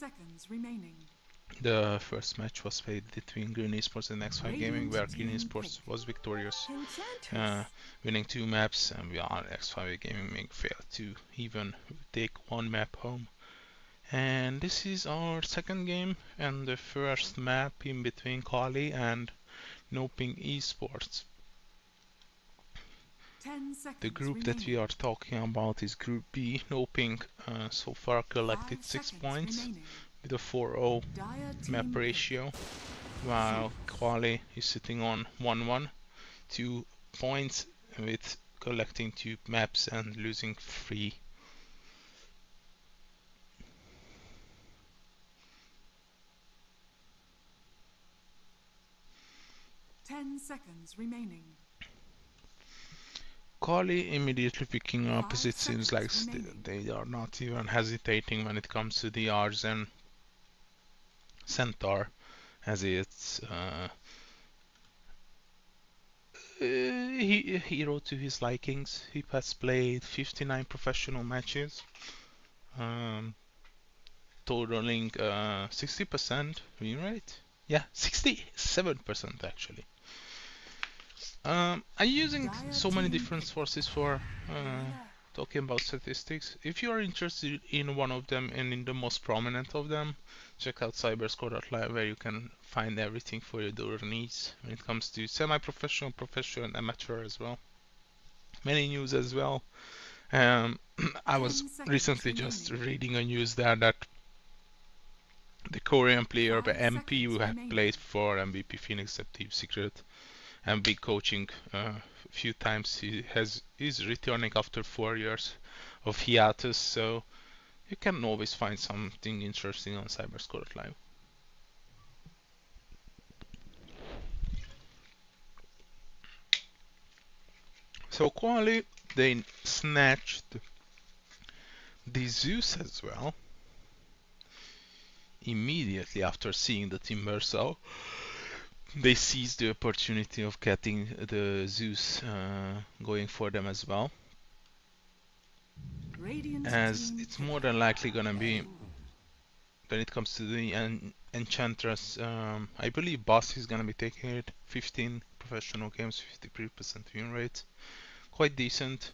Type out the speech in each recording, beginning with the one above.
seconds remaining. The first match was played between Green Esports and X5 Gaming, where Green Esports was victorious, winning 2 maps, and while X5 Gaming failed to even take 1 map home. And this is our second game and the first map in between Qhali and NoPing Esports. The group that we are talking about is Group B. NoPing so far collected 6 points with a 4-0 map ratio, while Qhali is sitting on 1-1, 2 points with collecting 2 maps and losing 3. 10 seconds remaining. Qhali immediately picking up, as it seems like they are not even hesitating when it comes to the Arzen Centaur, as it's a hero to his likings. He has played 59 professional matches, totaling 60% win rate. Yeah, 67% actually. I'm using so many different sources for talking about statistics. If you are interested in one of them and in the most prominent of them, check out cyberscore.live, where you can find everything for your Dota needs when it comes to semi-professional, professional, and amateur as well. Many news as well. I was recently just reading a news there that the Korean player, the MP, who had played for MVP Phoenix at Team Secret and big coaching a few times, is returning after 4 years of hiatus, so you can always find something interesting on cyberscore.live. So Qhali, they snatched the Zeus as well immediately after seeing the Timber, so they seized the opportunity of getting the Zeus going for them as well, as it's more than likely gonna be, when it comes to the Enchantress, I believe Boss is gonna be taking it. 15 professional games, 53% win rate, quite decent.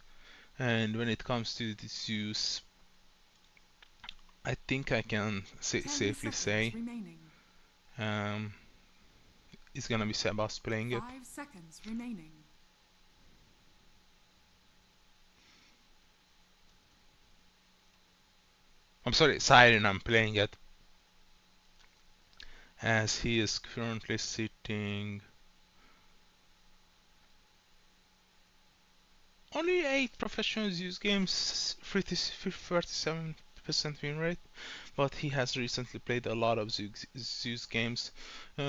And when it comes to the Zeus, I think I can safely say it's gonna be Sebas playing it. 5 seconds remaining. I'm sorry, Siren, I'm playing it, as he is currently sitting only 8 professional Zeus games, 37% win rate, but he has recently played a lot of Zeus games.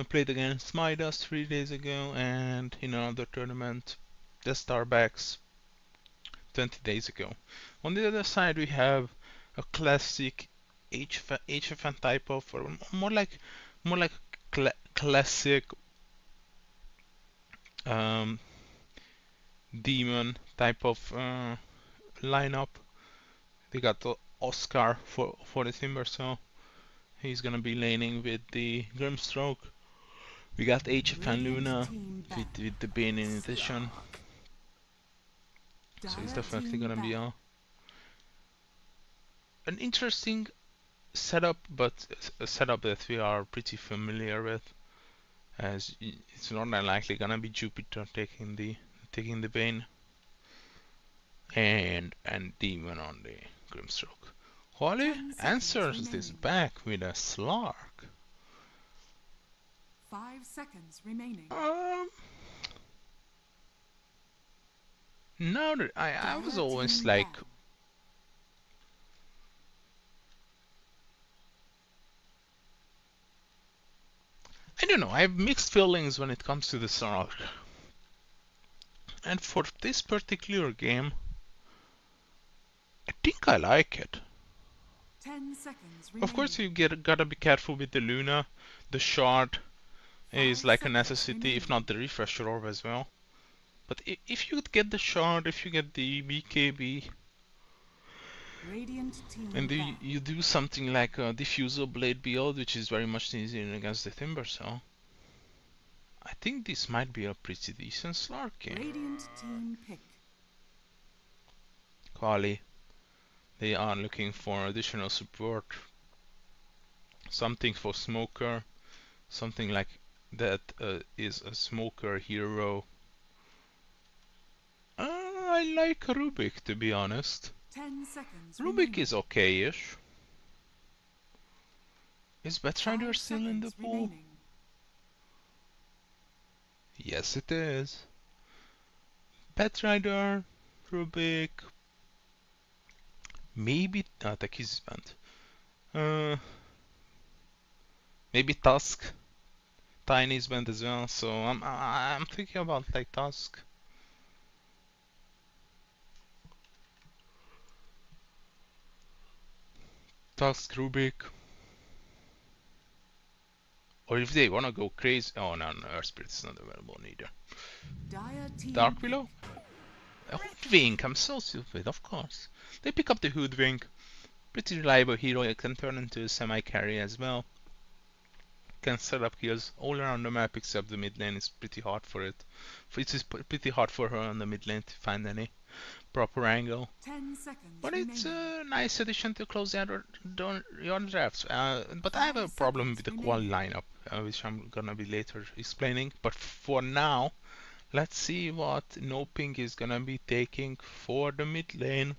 Played against Midas 3 days ago, and in another tournament, the Starbacks, 20 days ago. On the other side, we have a classic HFN type of, or more like classic demon type of lineup. They got Oscar for the Timber, so he's gonna be laning with the Grimstroke. We got HFN Luna with the Bane in addition, so it's definitely gonna be an interesting setup, but a setup that we are pretty familiar with, as it's not unlikely gonna be Jupiter taking the Bane and Demon on the Grimstroke. Qhali answers this back with a Slark. 5 seconds remaining. No, I was always like, I don't know, I have mixed feelings when it comes to the Slark. And for this particular game, I think I like it. 10 seconds Of course, you gotta be careful with the Luna. The shard is like a necessity, if not the refresher orb as well. But if you get the shard, if you get the BKB, Radiant team And back. you do something like a diffusal blade build, which is very much easier against the Timber, so I think this might be a pretty decent Slarky. Radiant team pick. Qhali, they are looking for additional support. Something for Smoker, something like that is a Smoker hero. I like Rubik, to be honest. 10 seconds Rubik remaining. is okay-ish. Is Batrider 5 still in the seconds pool? remaining. Yes, it is. Batrider, Rubik, maybe Taki's band. Maybe Tusk. Tiny's band as well. So I'm thinking about like Tusk. Tusk, Rubik. Or if they wanna go crazy. Oh no, Earth Spirit is not available neither. Dire team Dark pick. Willow? A Hoodwink, I'm so stupid, of course. They pick up the Hoodwink. Pretty reliable hero, it can turn into a semi-carry as well. Can set up kills all around the map except the mid lane is pretty hard for it. It is pretty hard for her on the mid lane to find any proper angle. 10 seconds But it's remaining. a nice addition to close the other drafts. But I have a 5 problem seconds with the Qhali remaining. lineup, which I'm gonna be later explaining. But for now, let's see what NoPing is gonna be taking for the mid lane.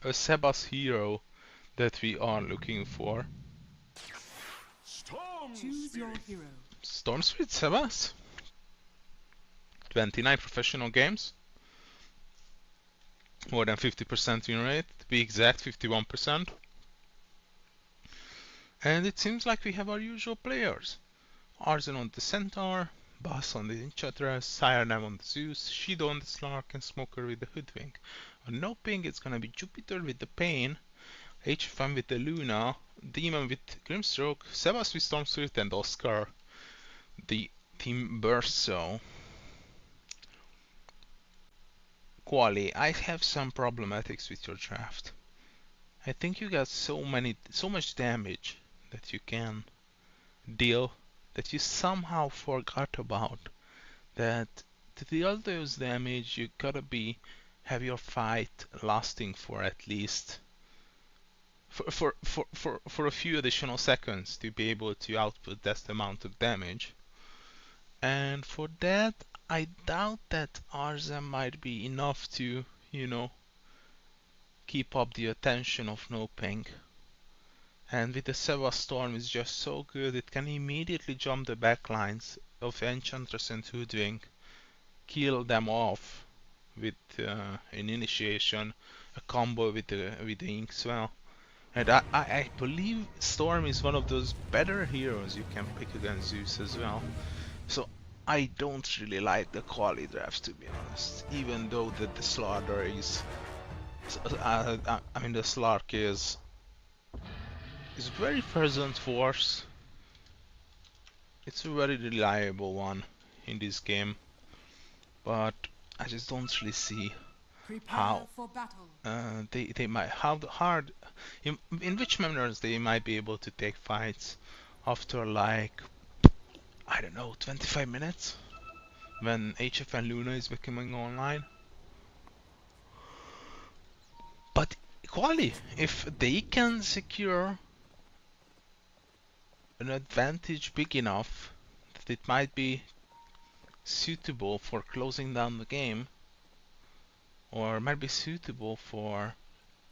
A Sebas hero that we are looking for. Choose your hero. Storm Spirit Sebas? 29 professional games. More than 50% win rate. To be exact, 51%. And it seems like we have our usual players. Arzen on the Centaur, Bass on the Enchantress, Sirenam on the Zeus, Shido on the Slark, and Smoker with the Hoodwink. On NoPing, it's gonna be Jupiter with the Pain, HFM with the Luna, Demon with Grimstroke, Sebas with Storm Spirit, and Oscar, the Team Burso. Qhali, I have some problematics with your draft. I think you got so much damage that you can deal that you somehow forgot about that to deal those damage you gotta have your fight lasting for at least for a few additional seconds to be able to output that amount of damage. And for that I doubt that Arza might be enough to, keep up the attention of NoPing. And with the Seva Storm is just so good, it can immediately jump the backlines of Enchantress and Hoodwink, kill them off with an initiation, a combo with the Inkswell. And I believe Storm is one of those better heroes you can pick against Zeus as well. So I don't really like the Qhali drafts, to be honest, even though the Slaughter is the Slark is very present force. It's a very reliable one in this game, but I just don't really see Prepare how for battle. they might how hard in which manners they might be able to take fights after like I don't know 25 minutes when HF and Luna is becoming online. But Qhali, if they can secure an advantage big enough that it might be suitable for closing down the game, or might be suitable for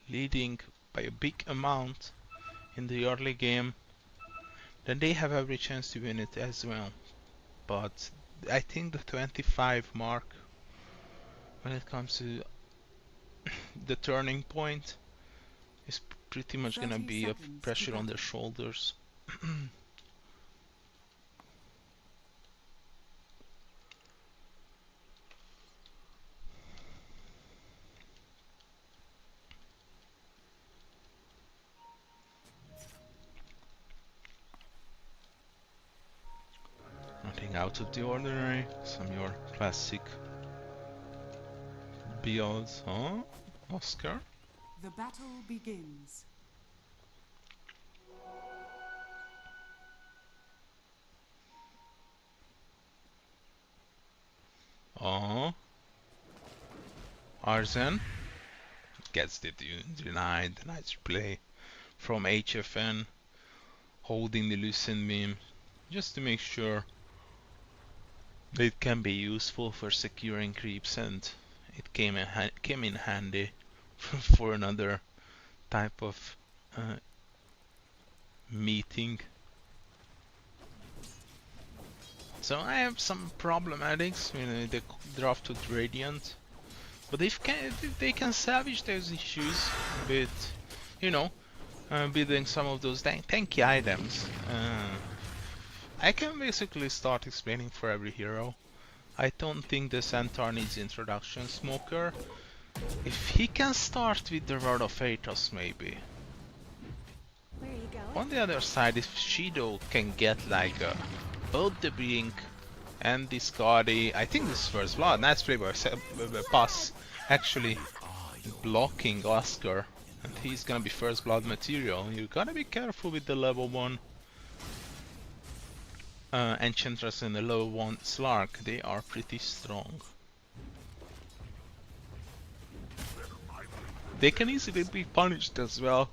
leading by a big amount in the early game, then they have every chance to win it as well. But I think the 25 mark, when it comes to the turning point, is pretty much gonna 30 be a seconds to pressure on their battle. shoulders. Nothing out of the ordinary, some your classic builds, huh? Oscar? The battle begins. Oh, Arzen gets the denied. Nice play from HFN, holding the Lucent beam just to make sure that it can be useful for securing creeps, and it came in handy for another type of meeting. So I have some problematics, you know, the draft with Radiant, but if they can salvage those issues with, you know, building some of those tanky items, I can basically start explaining for every hero. I don't think the Centaur needs introduction. Smoker, if he can start with the Rod of Athos maybe. On the other side, if Shido can get like both the Blink and this Qhali, I think this is first blood. Nice play by Pass, actually blocking Oscar, and he's gonna be first blood material. You gotta be careful with the level 1 Enchantress and the level 1 Slark. They are pretty strong. They can easily be punished as well,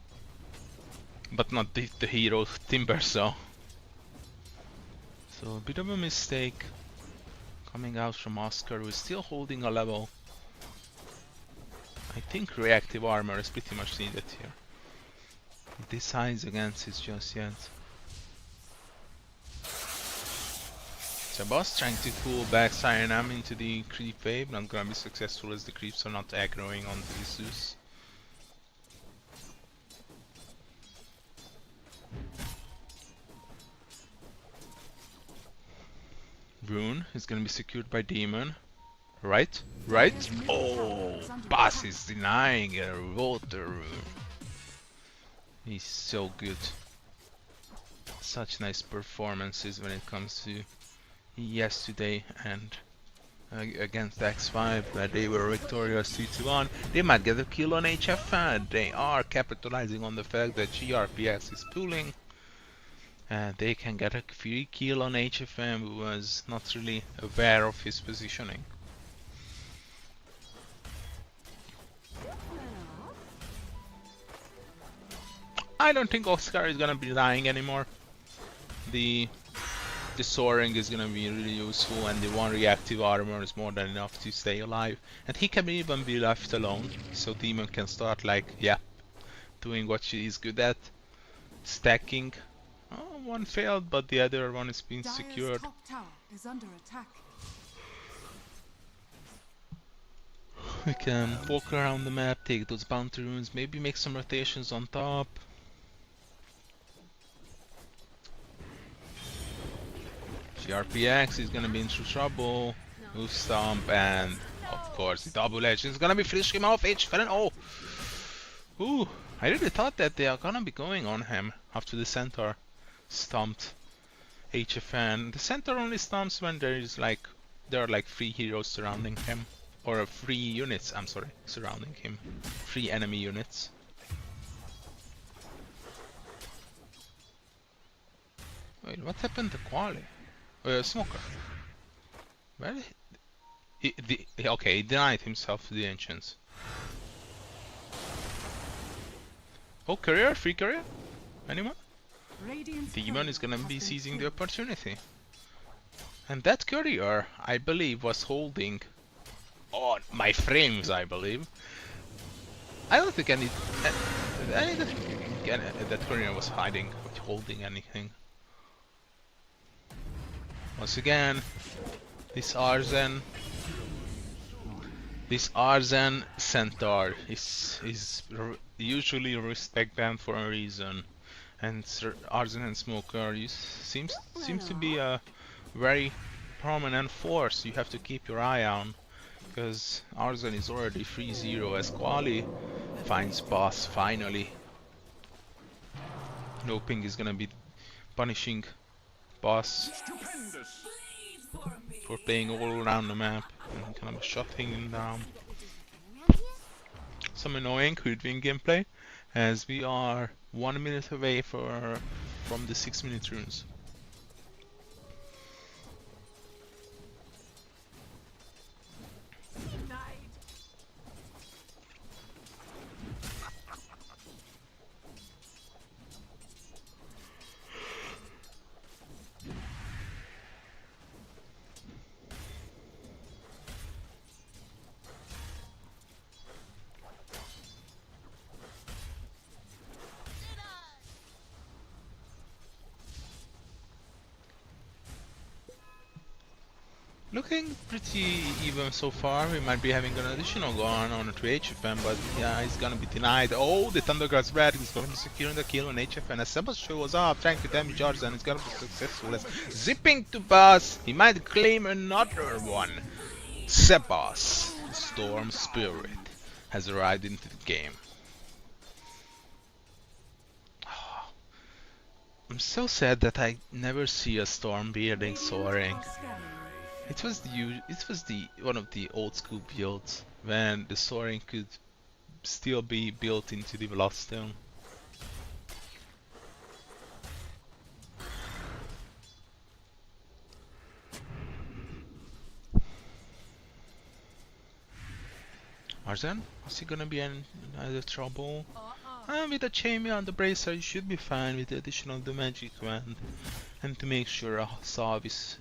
but not the hero Timber so. So a bit of a mistake coming out from Oscar, who is still holding a level. I think reactive armor is pretty much needed here. He decides against it just yet. So boss trying to pull back Cyanam into the creep wave, not gonna be successful as the creeps are not aggroing onto the Zeus. Rune is gonna be secured by Demon. Right? Right? Oh! Boss is denying a water rune. He's so good. Such nice performances when it comes to yesterday and against X5, where they were victorious 2-1. They might get a kill on HFN. They are capitalizing on the fact that GRPX is pulling. They can get a free kill on HFM, who was not really aware of his positioning. I don't think Oscar is gonna be dying anymore. The soaring is gonna be really useful, and the one reactive armor is more than enough to stay alive. And he can even be left alone, so Demon can start like, yeah, doing what she is good at, stacking. Oh, one failed, but the other one is being secured. Top tower is under attack. We can walk around the map, take those bounty runes, maybe make some rotations on top. GRPX is gonna be into trouble. Move stomp, and of course the double edge is gonna be finishing him off. HFN. Oh! Ooh, I really thought that they are gonna be going on him after the Centaur stomped HFN. The Centaur only stomps when there are like 3 heroes surrounding him. Or 3 units, I'm sorry, surrounding him. 3 enemy units. Wait, what happened to Qhali? Smoker. Where okay, he denied himself to the ancients. Oh, career? Free career? Anyone? Demon is gonna be seizing the opportunity. And that courier, I believe, was holding on my frames, I believe. I don't think that courier was hiding or holding anything. Once again, this Arzen Centaur is usually respect banned for a reason, and Arzen and Smoker seems to be a very prominent force you have to keep your eye on, because Arzen is already 3-0 as Qhali finds boss finally. NoPing is gonna be punishing boss for playing all around the map and kind of shutting him down. some annoying hoodwink gameplay, as we are 1 minute away from the 6-minute runes. Looking pretty even so far. We might be having an additional going on to HFN, but yeah, he's gonna be denied. Oh, the Thunderguard's red. He's gonna be securing the kill on HFN. As Sebas shows up, trying to damage ours, and it's gonna be successful. As zipping to Buzz, he might claim another one. Sebas, Storm Spirit, has arrived into the game. I'm so sad that I never see a Storm bearding soaring. It was the one of the old school builds when the soaring could still be built into the Bloodstone. Arzen, is he gonna be in either trouble? With the Champion and the Bracer, you should be fine with the additional the Magic Wand, and to make sure a salve is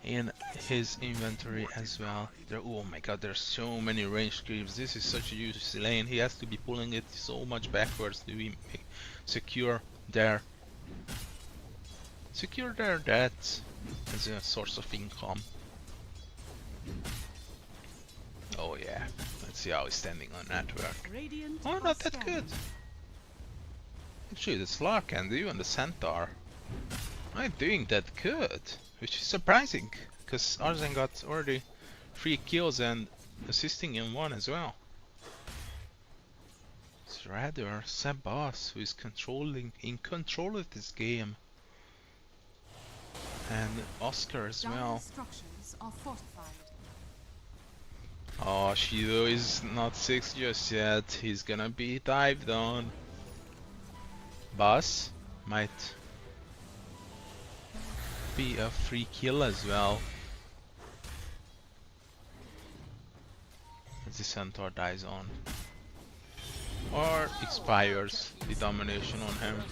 in his inventory as well. Oh my god, there's so many range creeps. This is such a juicy lane. He has to be pulling it so much backwards to be secure their deaths as a source of income. Oh yeah, let's see how he's standing on network. Oh, not that good. Actually, the Slark and even the Centaur aren't doing that good, which is surprising, because Arzen got already 3 kills and assisting in 1 as well. It's rather Sebas who is in control of this game. And Oscar as well. Oh, Shido is not 6 just yet. He's gonna be dived on. Boss might be a free kill as well. As the Centaur dies on. Or expires the domination on him.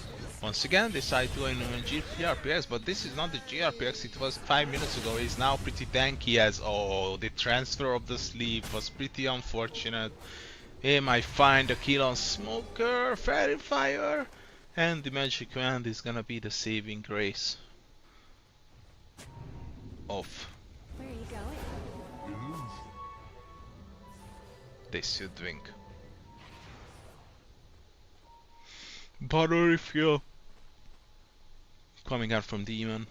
Once again, decide to go in GRPX, but this is not the GRPX it was 5 minutes ago. He's now pretty tanky as the transfer of the sleeve was pretty unfortunate. He might find a kill on Smoker, Fairy Fire, and the Magic Wand is gonna be the saving grace of Where are you going? this Hoodwink. Butter refuel coming out from Demon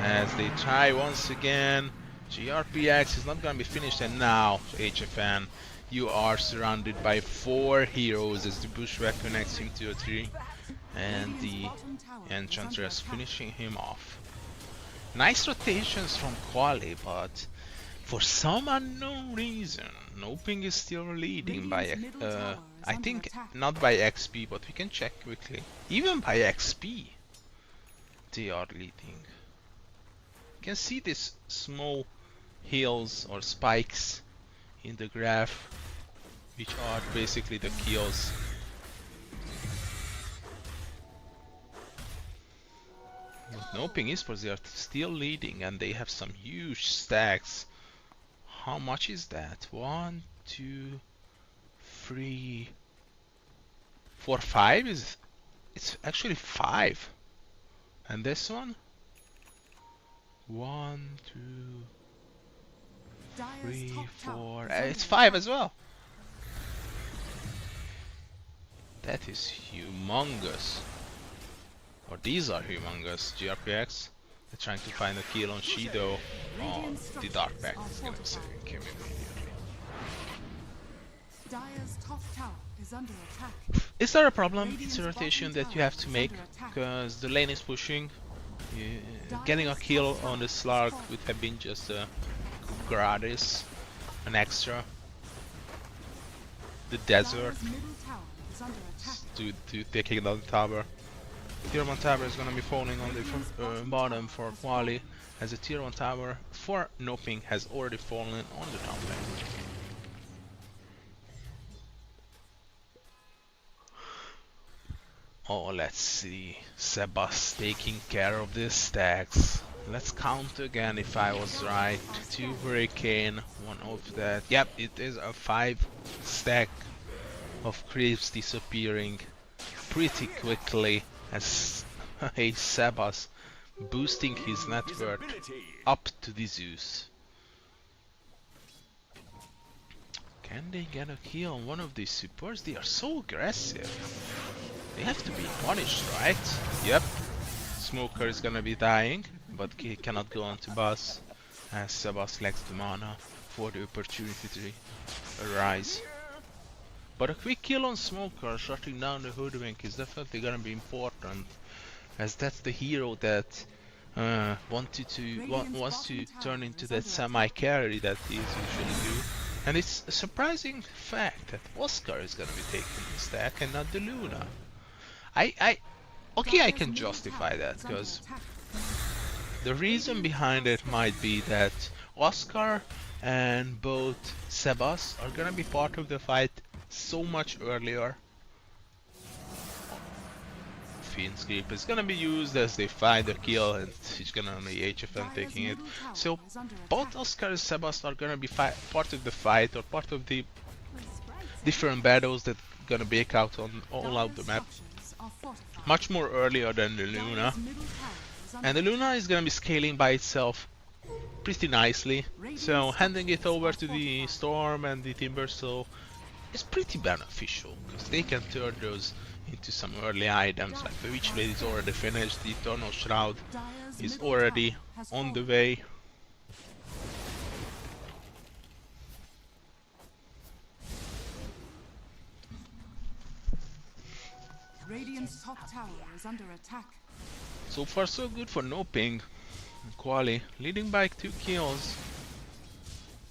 as they try once again. GRPX is not gonna be finished, and now HFN, you are surrounded by 4 heroes as the Bushwhack connects him to a tree and the Enchantress finishing him off. Nice rotations from Qhali, but for some unknown reason, NoPing is still leading by, I think not by XP, but we can check quickly. Even by XP, they are leading. You can see these small hills or spikes in the graph, which are basically the kills. But NoPing Esports, they are still leading, and they have some huge stacks. How much is that? 1, 2, 3, 4, 5 is... It's actually 5. And this one? 1, 2, 3, 4... it's 5 as well! That is humongous. Or these are humongous. GRPX. They're trying to find a kill on Shido. Oh, the Dark Pact is gonna save him immediately. Dire's top tower is under attack. Is there a problem? It's a rotation that you have to make, because the lane is pushing. Getting a kill on the Slark would have been just a gratis, an extra. the desert Dire's middle tower is under attack. to taking down the tower. Tier 1 tower is gonna be falling on the bottom for Qhali, as the Tier 1 tower for NoPing has already fallen on the top lane. Oh, let's see. Sebas taking care of this stacks. Let's count again if I was right. 2 Hurricane, 1 of that. Yep, it is a 5 stack of creeps disappearing pretty quickly as a Sebas boosting his net worth up to the Zeus. Can they get a kill on one of these supports? They are so aggressive. They have to be punished, right? Yep. Smoker is gonna be dying, but he cannot go on to boss as Sebas lacks the mana for the opportunity to arise. But a quick kill on Smoker, shutting down the Hoodwink, is definitely gonna be important, as that's the hero that wants to turn into that semi-carry that he usually do. And it's a surprising fact that Oscar is gonna be taking the stack and not the Luna. Okay, I can justify that, because the reason behind it might be that Oscar and both Sebas are gonna be part of the fight so much earlier. Fiend's Grip is gonna be used as they find the kill, and he's gonna only HFN taking it. So both Oscar and Sebas are gonna be part of the fight, or part of the different battles that gonna break out on all out the map much more earlier than the Luna. And the Luna is gonna be scaling by itself pretty nicely, so handing it over to the Storm and the Timbersaw is pretty beneficial, because they can turn those into some early items. Like the Witchblade is already finished, the Eternal Shroud is already on the way. Radiant's top tower is under attack. So far so good for NoPing. Qhali leading by 2 kills.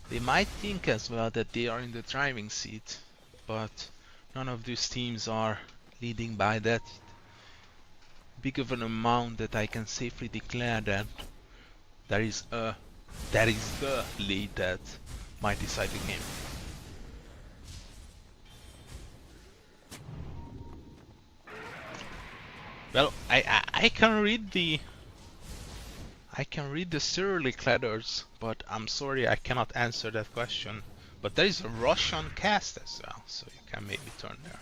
They might think as well that they are in the driving seat, but none of these teams are leading by that big of an amount that I can safely declare that that is the lead that might decide the game. Well, I can read the Cyrillic letters, but I'm sorry I cannot answer that question. But there is a Russian cast as well, so you can maybe turn there.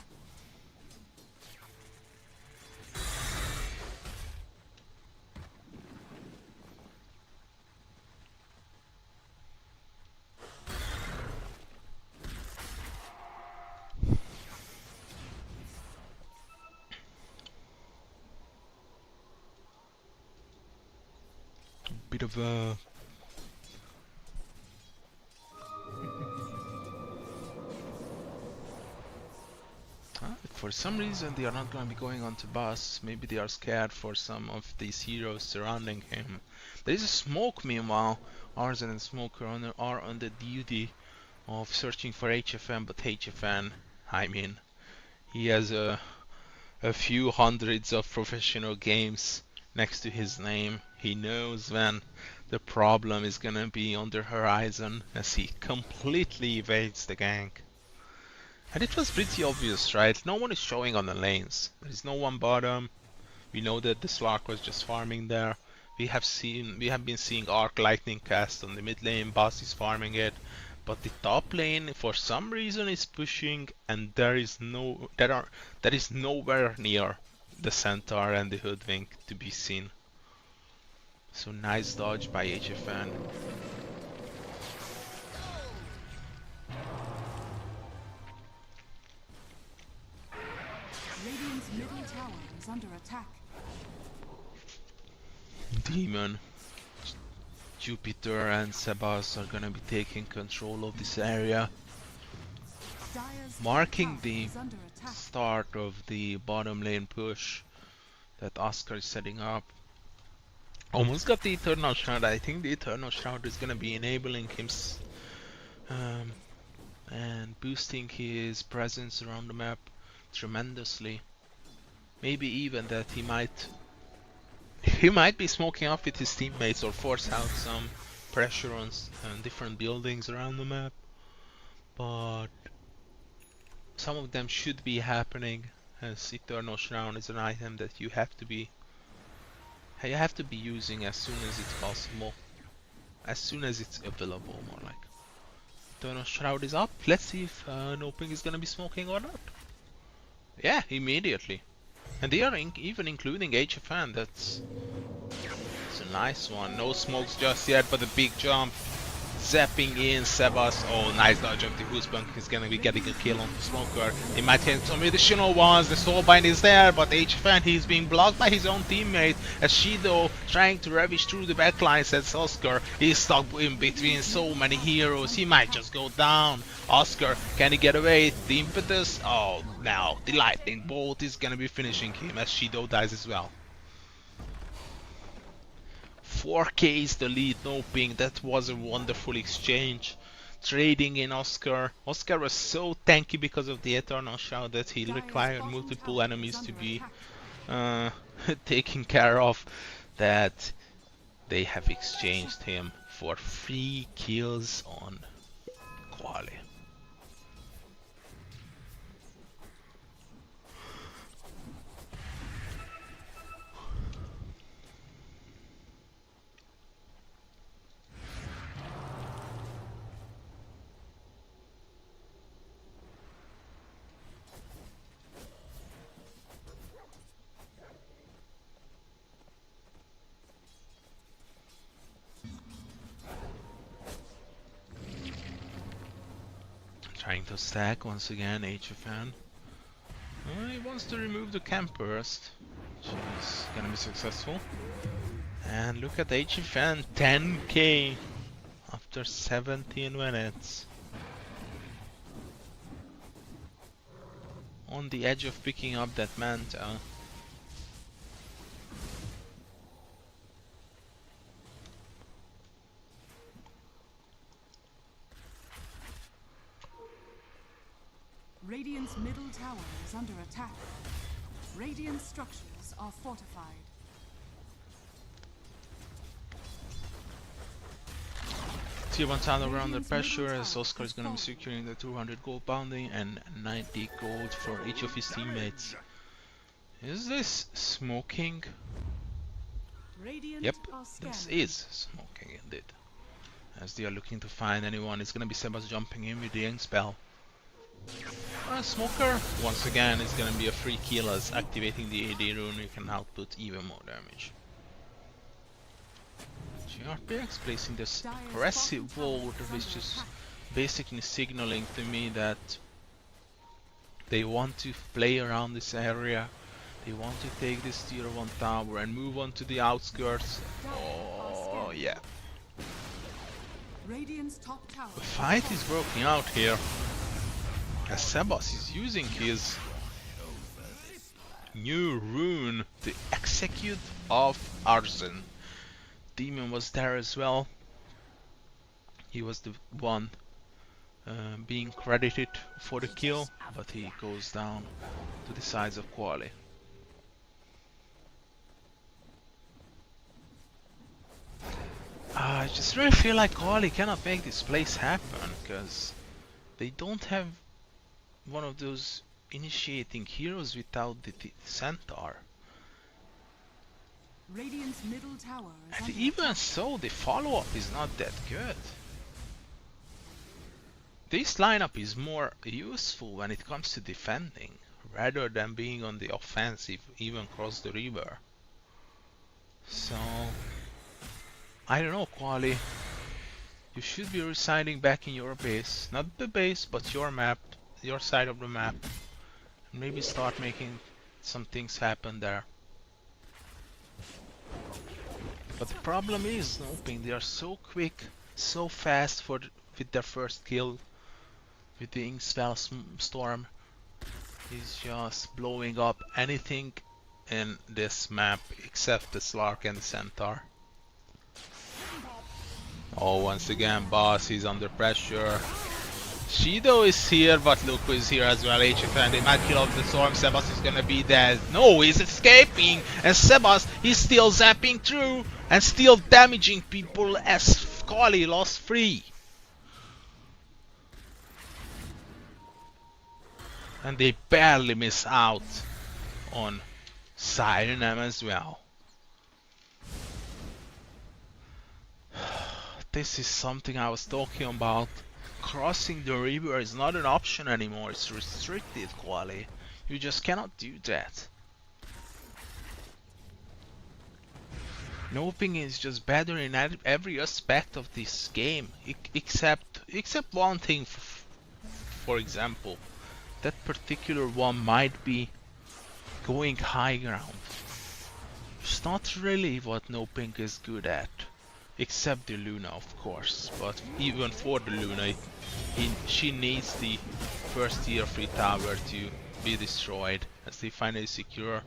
Bit of a for some reason they are not going to be going on to boss. Maybe they are scared for some of these heroes surrounding him. There is a smoke, meanwhile. Arzen and Smoker are on the duty of searching for HFN, but HFN, I mean, he has a few hundreds of professional games next to his name. He knows when the problem is gonna be on the horizon, as he completely evades the gank. And it was pretty obvious, right? No one is showing on the lanes. There is no one bottom. We know that the Slark was just farming there. We have been seeing Arc Lightning cast on the mid lane. Boss is farming it, but the top lane for some reason is pushing, and there is nowhere near the Centaur and the Hoodwink to be seen. So nice dodge by HFN. Radiant's middle tower is under attack. Demon, Jupiter and Sebas are gonna be taking control of this area, Dire's marking tower the is under attack. start of the bottom lane push that Oscar is setting up. Almost got the Eternal Shroud. I think the Eternal Shroud is gonna be enabling him and boosting his presence around the map tremendously. Maybe even that he might be smoking off with his teammates or force out some pressure on different buildings around the map, but some of them should be happening, as Eternal Shroud is an item that you have to be using as soon as it's possible, as soon as it's available, more like. Eternal Shroud is up. Let's see if NoPing is gonna be smoking or not. Yeah, immediately. And they are even including HFN. That's a nice one. No smokes just yet, but a big jump. Zapping in Sebas. Oh, nice dodge of the Goosebump. He's gonna be getting a kill on the Smoker. He might hit some additional ones. The Soulbind is there, but HFN, he's being blocked by his own teammate. As Shido trying to ravish through the backlines at Oscar. He's stuck in between so many heroes. He might just go down. Oscar, can he get away? The impetus? Oh, no. The lightning bolt is gonna be finishing him as Shido dies as well. 4K is the lead, NoPing. That was a wonderful exchange. Trading in Oscar. Oscar was so tanky because of the Eternal Shroud that he required multiple enemies to be taken care of, that they have exchanged him for 3 kills on Qhali. Trying to stack once again, HFN. He wants to remove the camp burst, which is gonna be successful. And look at HFN, 10k after 17 minutes. On the edge of picking up that Manta. Radiant's middle tower is under attack. Radiant structures are fortified. Tier 1 tower under pressure, as Oscar is going to be securing the 200 gold bounty and 90 gold for each of his teammates. Is this smoking? Radiant Yep, are this scanning. is smoking indeed. As they are looking to find anyone, it's going to be Sebas jumping in with the Ink spell. Smoker, once again, is going to be a free kill, as activating the AD rune you can output even more damage. GRPX placing this aggressive wall, which is basically signaling to me that they want to play around this area. They want to take this tier 1 tower and move on to the outskirts. Oh yeah. Radiant's top tower. The fight is breaking out here, as Sebas is using his new rune, the Execute of Arson. Demon was there as well. He was the one being credited for the kill, but he goes down to the sides of Qhali. I just really feel like Qhali cannot make this place happen, because they don't have one of those initiating heroes without the Centaur. Radiant's middle tower is And under even attack. so, the follow-up is not that good. This lineup is more useful when it comes to defending, rather than being on the offensive, even across the river. So, I don't know, Qhali. You should be residing back in your base. Not the base, but your map, your side of the map. And maybe start making some things happen there. But the problem is, NoPing, they are so quick, so fast with their first kill. With the Ink spell storm, he's just blowing up anything in this map except the Slark and the Centaur. Oh, once again, boss, he's under pressure. Shido is here, but look who is here as well. HFN, they might kill off the storm. Sebas is gonna be dead. No, he's escaping, and Sebas is still zapping through and still damaging people as Qhali lost 3. And they barely miss out on Sirenam as well. This is something I was talking about. Crossing the river is not an option anymore, it's restricted, Qhali. You just cannot do that. NoPing is just better in every aspect of this game, except one thing. For example, that particular one might be going high ground. It's not really what NoPing is good at. Except the Luna, of course, but even for the Luna, she needs the first tier 3 tower to be destroyed, as they finally secure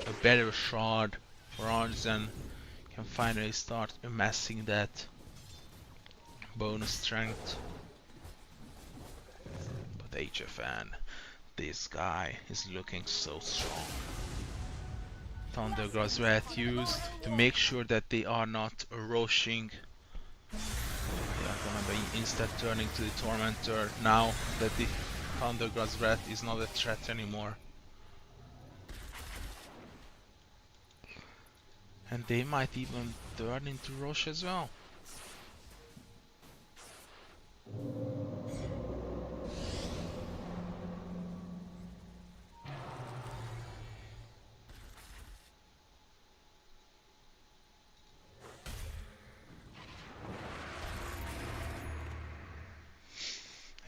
a better shard. Horizon can finally start amassing that bonus strength. But HFN, this guy is looking so strong. Thundergrass Rat used to make sure that they are not rushing. They are gonna be instead turning to the Tormentor now that the Thundergrass Rat is not a threat anymore. And they might even turn into Roche as well.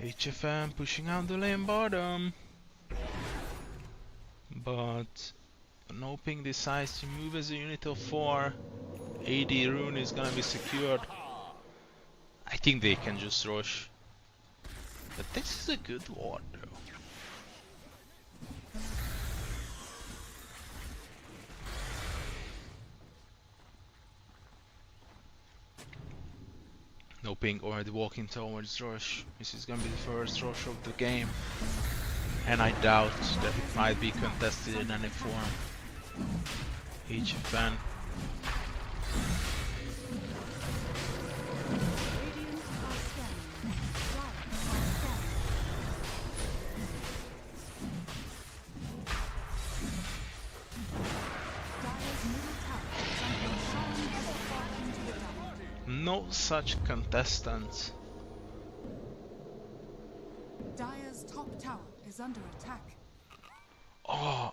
HFM pushing out the lane bottom, but NoPing decides to move as a unit of 4. AD Rune is gonna be secured. I think they can just rush, but this is a good ward though. NoPing already walking towards rush. This is gonna be the first rush of the game, and I doubt that it might be contested in any form. HFN. No such contestants. Dire's top tower is under attack. Oh,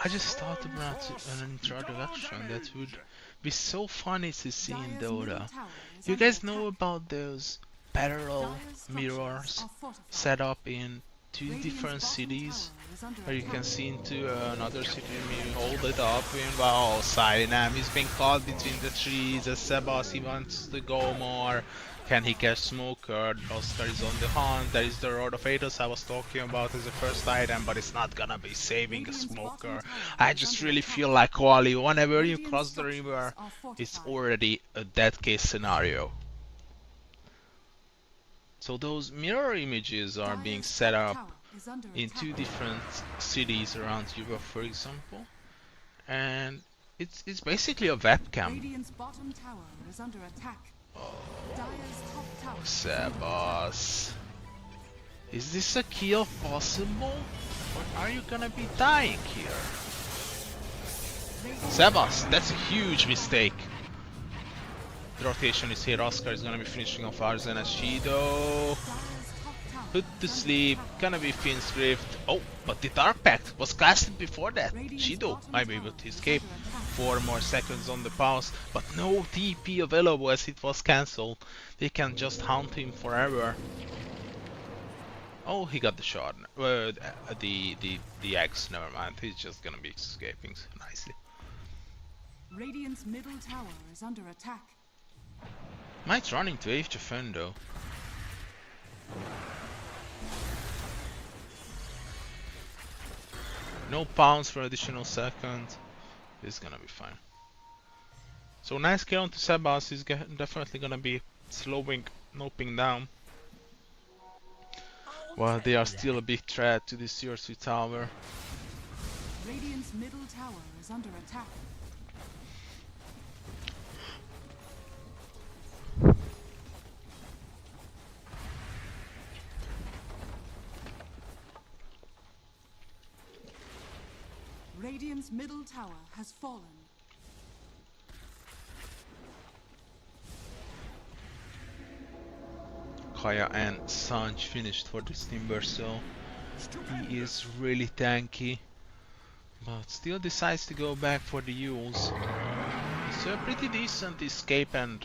I just thought about an introduction that would be so funny to see in Dota. You guys know about those parallel mirrors set up in 2 different cities, where you can see into another city and you hold it up and wow, Sirenam is being caught between the trees as Sebas, he wants to go more. Can he catch Smoker? Oscar is on the hunt. There is the Rod of Athos I was talking about as the first item, but it's not gonna be saving a Smoker. I just really feel like Qhali, whenever you cross the river, it's already a dead case scenario. So those mirror images are being set up in 2 different cities around Europe, for example, and it's basically a webcam. Radiant's bottom tower is under attack. Dire's top tower. Sebas, is this a kill possible, or are you gonna be dying here? Sebas, that's a huge mistake. The rotation is here. Oscar is gonna be finishing off Arzen as Shido. Put to sleep, gonna be Finscript. Oh, but the Dark Pact was casted before that. Shido might be able to escape. 4 more seconds on the pause, but no TP available as it was cancelled. They can just hunt him forever. Oh, he got the shot. The X, never mind. He's just gonna be escaping nicely. Radiant's middle tower is under attack. Might run into HFN though. No pounds for additional second. This is gonna be fine. So nice kill onto Sebas. He's definitely gonna be slowing NoPing down. Well, they are still a big threat to this tier 2 tower. Radiant's middle tower is under attack. Radiant's middle tower has fallen. Kaya and Sanj finished for this Timber, so he is really tanky. But still decides to go back for the Yules. It's a pretty decent escape and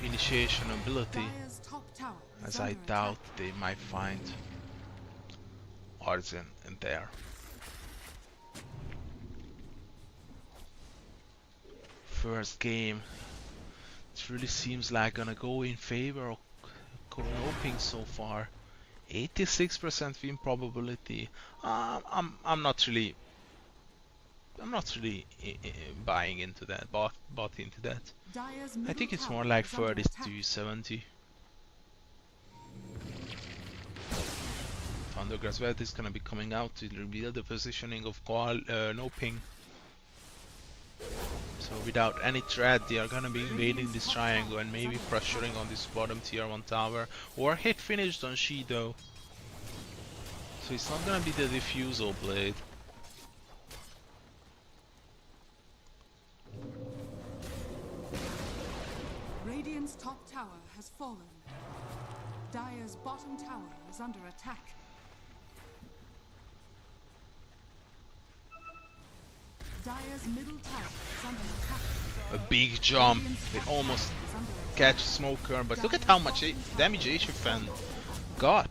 initiation ability, Dire's top tower is as I under doubt attack. they might find Arzen in there. First game, it really seems like gonna go in favor of NoPing so far. 86% win probability. I'm not really buying into that, bought into that. Dire's I middle think it's tower more like is under 30 attack. to 70. Thundergrass is gonna be coming out to reveal the positioning of NoPing. So without any threat, they are gonna be invading this triangle and maybe pressuring on this bottom tier 1 tower, or hit finished on Shido. So it's not gonna be the diffusal blade. Radiant's top tower has fallen. Dire's bottom tower is under attack. Dire's middle tower is under attack. A big jump. They almost Is under attack. catch Smoker, but look at how much damage HFN got.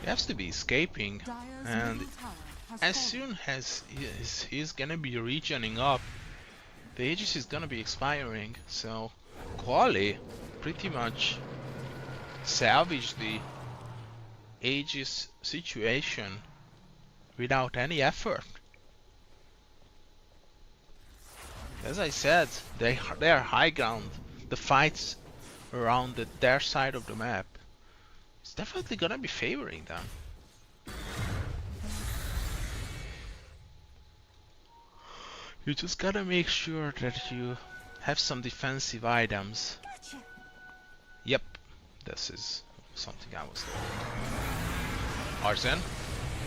He has to be escaping, Dire's and middle tower has as fallen. soon as he's gonna be regening up, the Aegis is gonna be expiring, so Qhali pretty much salvaged the Aegis situation without any effort. As I said, they are high ground. The fights around their side of the map is definitely gonna be favoring them. You just gotta make sure that you have some defensive items. Gotcha. Yep, this is something I was Arzen,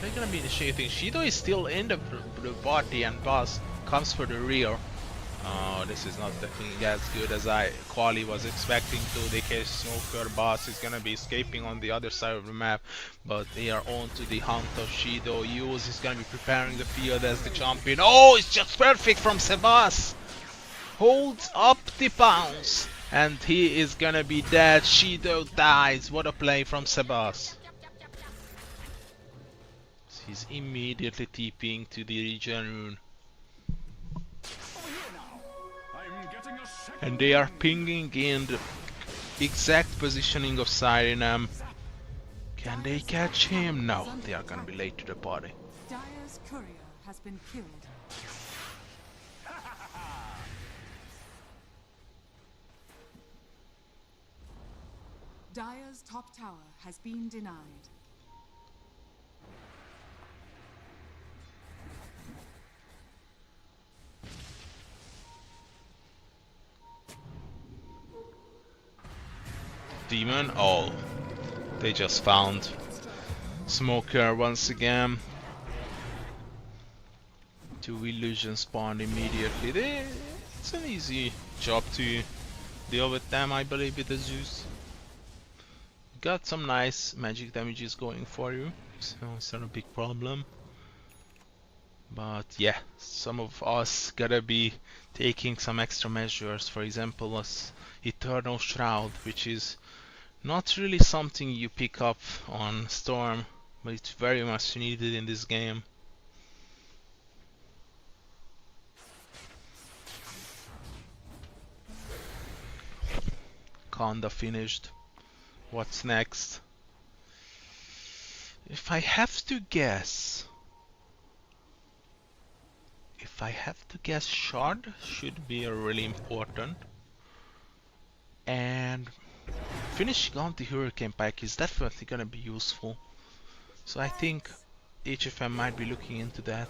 they're gonna be initiating. Shido is still in the body and boss comes for the rear. Oh, this is not looking as good as Qhali was expecting to. They catch Smoker, boss is gonna be escaping on the other side of the map, but they are on to the hunt of Shido. Yuz is gonna be preparing the field as the champion. Oh, it's just perfect from Sebas! Holds up the bounce, and he is gonna be dead. Shido dies. What a play from Sebas. He's immediately TPing to the regen rune. And they are pinging in the exact positioning of Sirenam. Can they catch him? No, they are gonna be late to the party. Dire's courier has been killed. Dire's top tower has been denied. Demon? Oh, they just found Smoker once again. Two illusion spawned immediately. It's an easy job to deal with them, I believe, with the Zeus. Got some nice magic damages going for you, so it's not a big problem. But yeah, some of us gotta be taking some extra measures. For example, as Eternal Shroud, which is not really something you pick up on Storm, but it's very much needed in this game. Kanda finished. What's next? If I have to guess, Shard should be really important. and finishing off the Hurricane Pike is definitely gonna be useful. So I think HFM might be looking into that.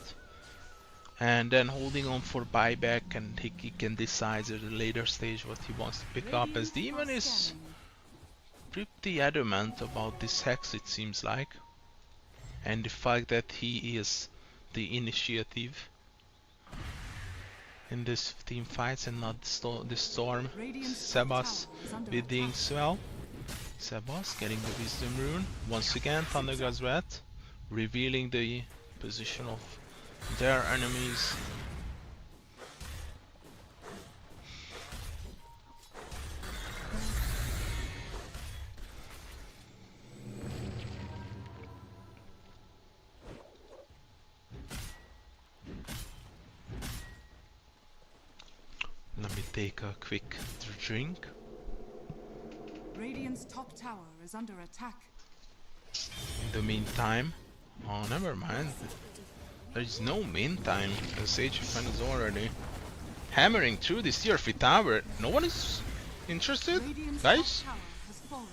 And then holding on for buyback, and he can decide at a later stage what he wants to pick up, as Demon is pretty adamant about this hex, it seems like. And the fact that he is the initiative in this team fights and not the Storm. Sebas with the Inkswell. Sebas getting the Wisdom Rune. Once again, Thundergod's Wrath, revealing the position of their enemies. Let me take a quick drink. Radiant's top tower is under attack. In the meantime, oh, never mind. There is no meantime, as HFN is already hammering through this tier 3 tower. No one is interested, Radiant's guys? top tower has fallen.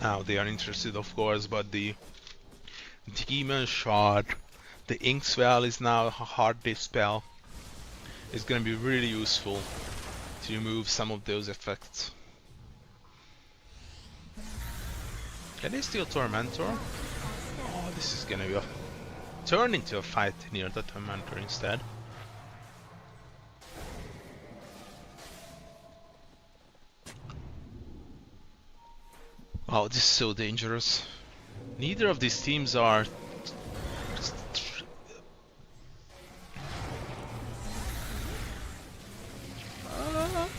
Now they are interested, of course, but the Demon Shard, the Inkswell is now a hard dispel. It's gonna be really useful to remove some of those effects. Can they steal Tormentor? Oh, this is gonna be turn into a fight near the Tormentor instead. Oh, this is so dangerous. Neither of these teams are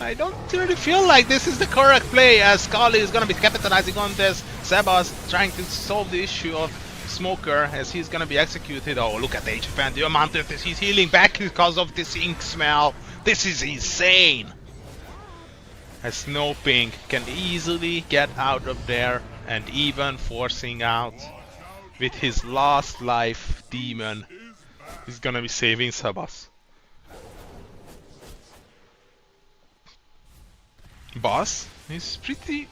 I don't really feel like this is the correct play, as Qhali is gonna be capitalizing on this. Sebas trying to solve the issue of Smoker as he's gonna be executed. Oh, look at the HFN, the amount of this he's healing back because of this ink smell. This is insane. As NoPing can easily get out of there, and even forcing out with his last life demon. He's gonna be saving Sebas. Boss is pretty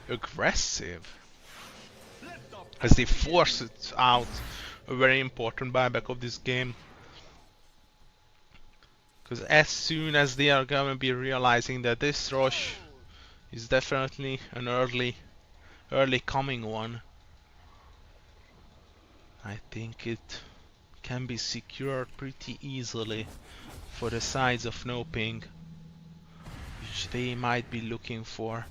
aggressive as they force it out, a very important buyback of this game, because as soon as they are gonna be realizing that this rush is definitely an early coming one, I think it can be secured pretty easily for the sides of NoPing, which they might be looking for.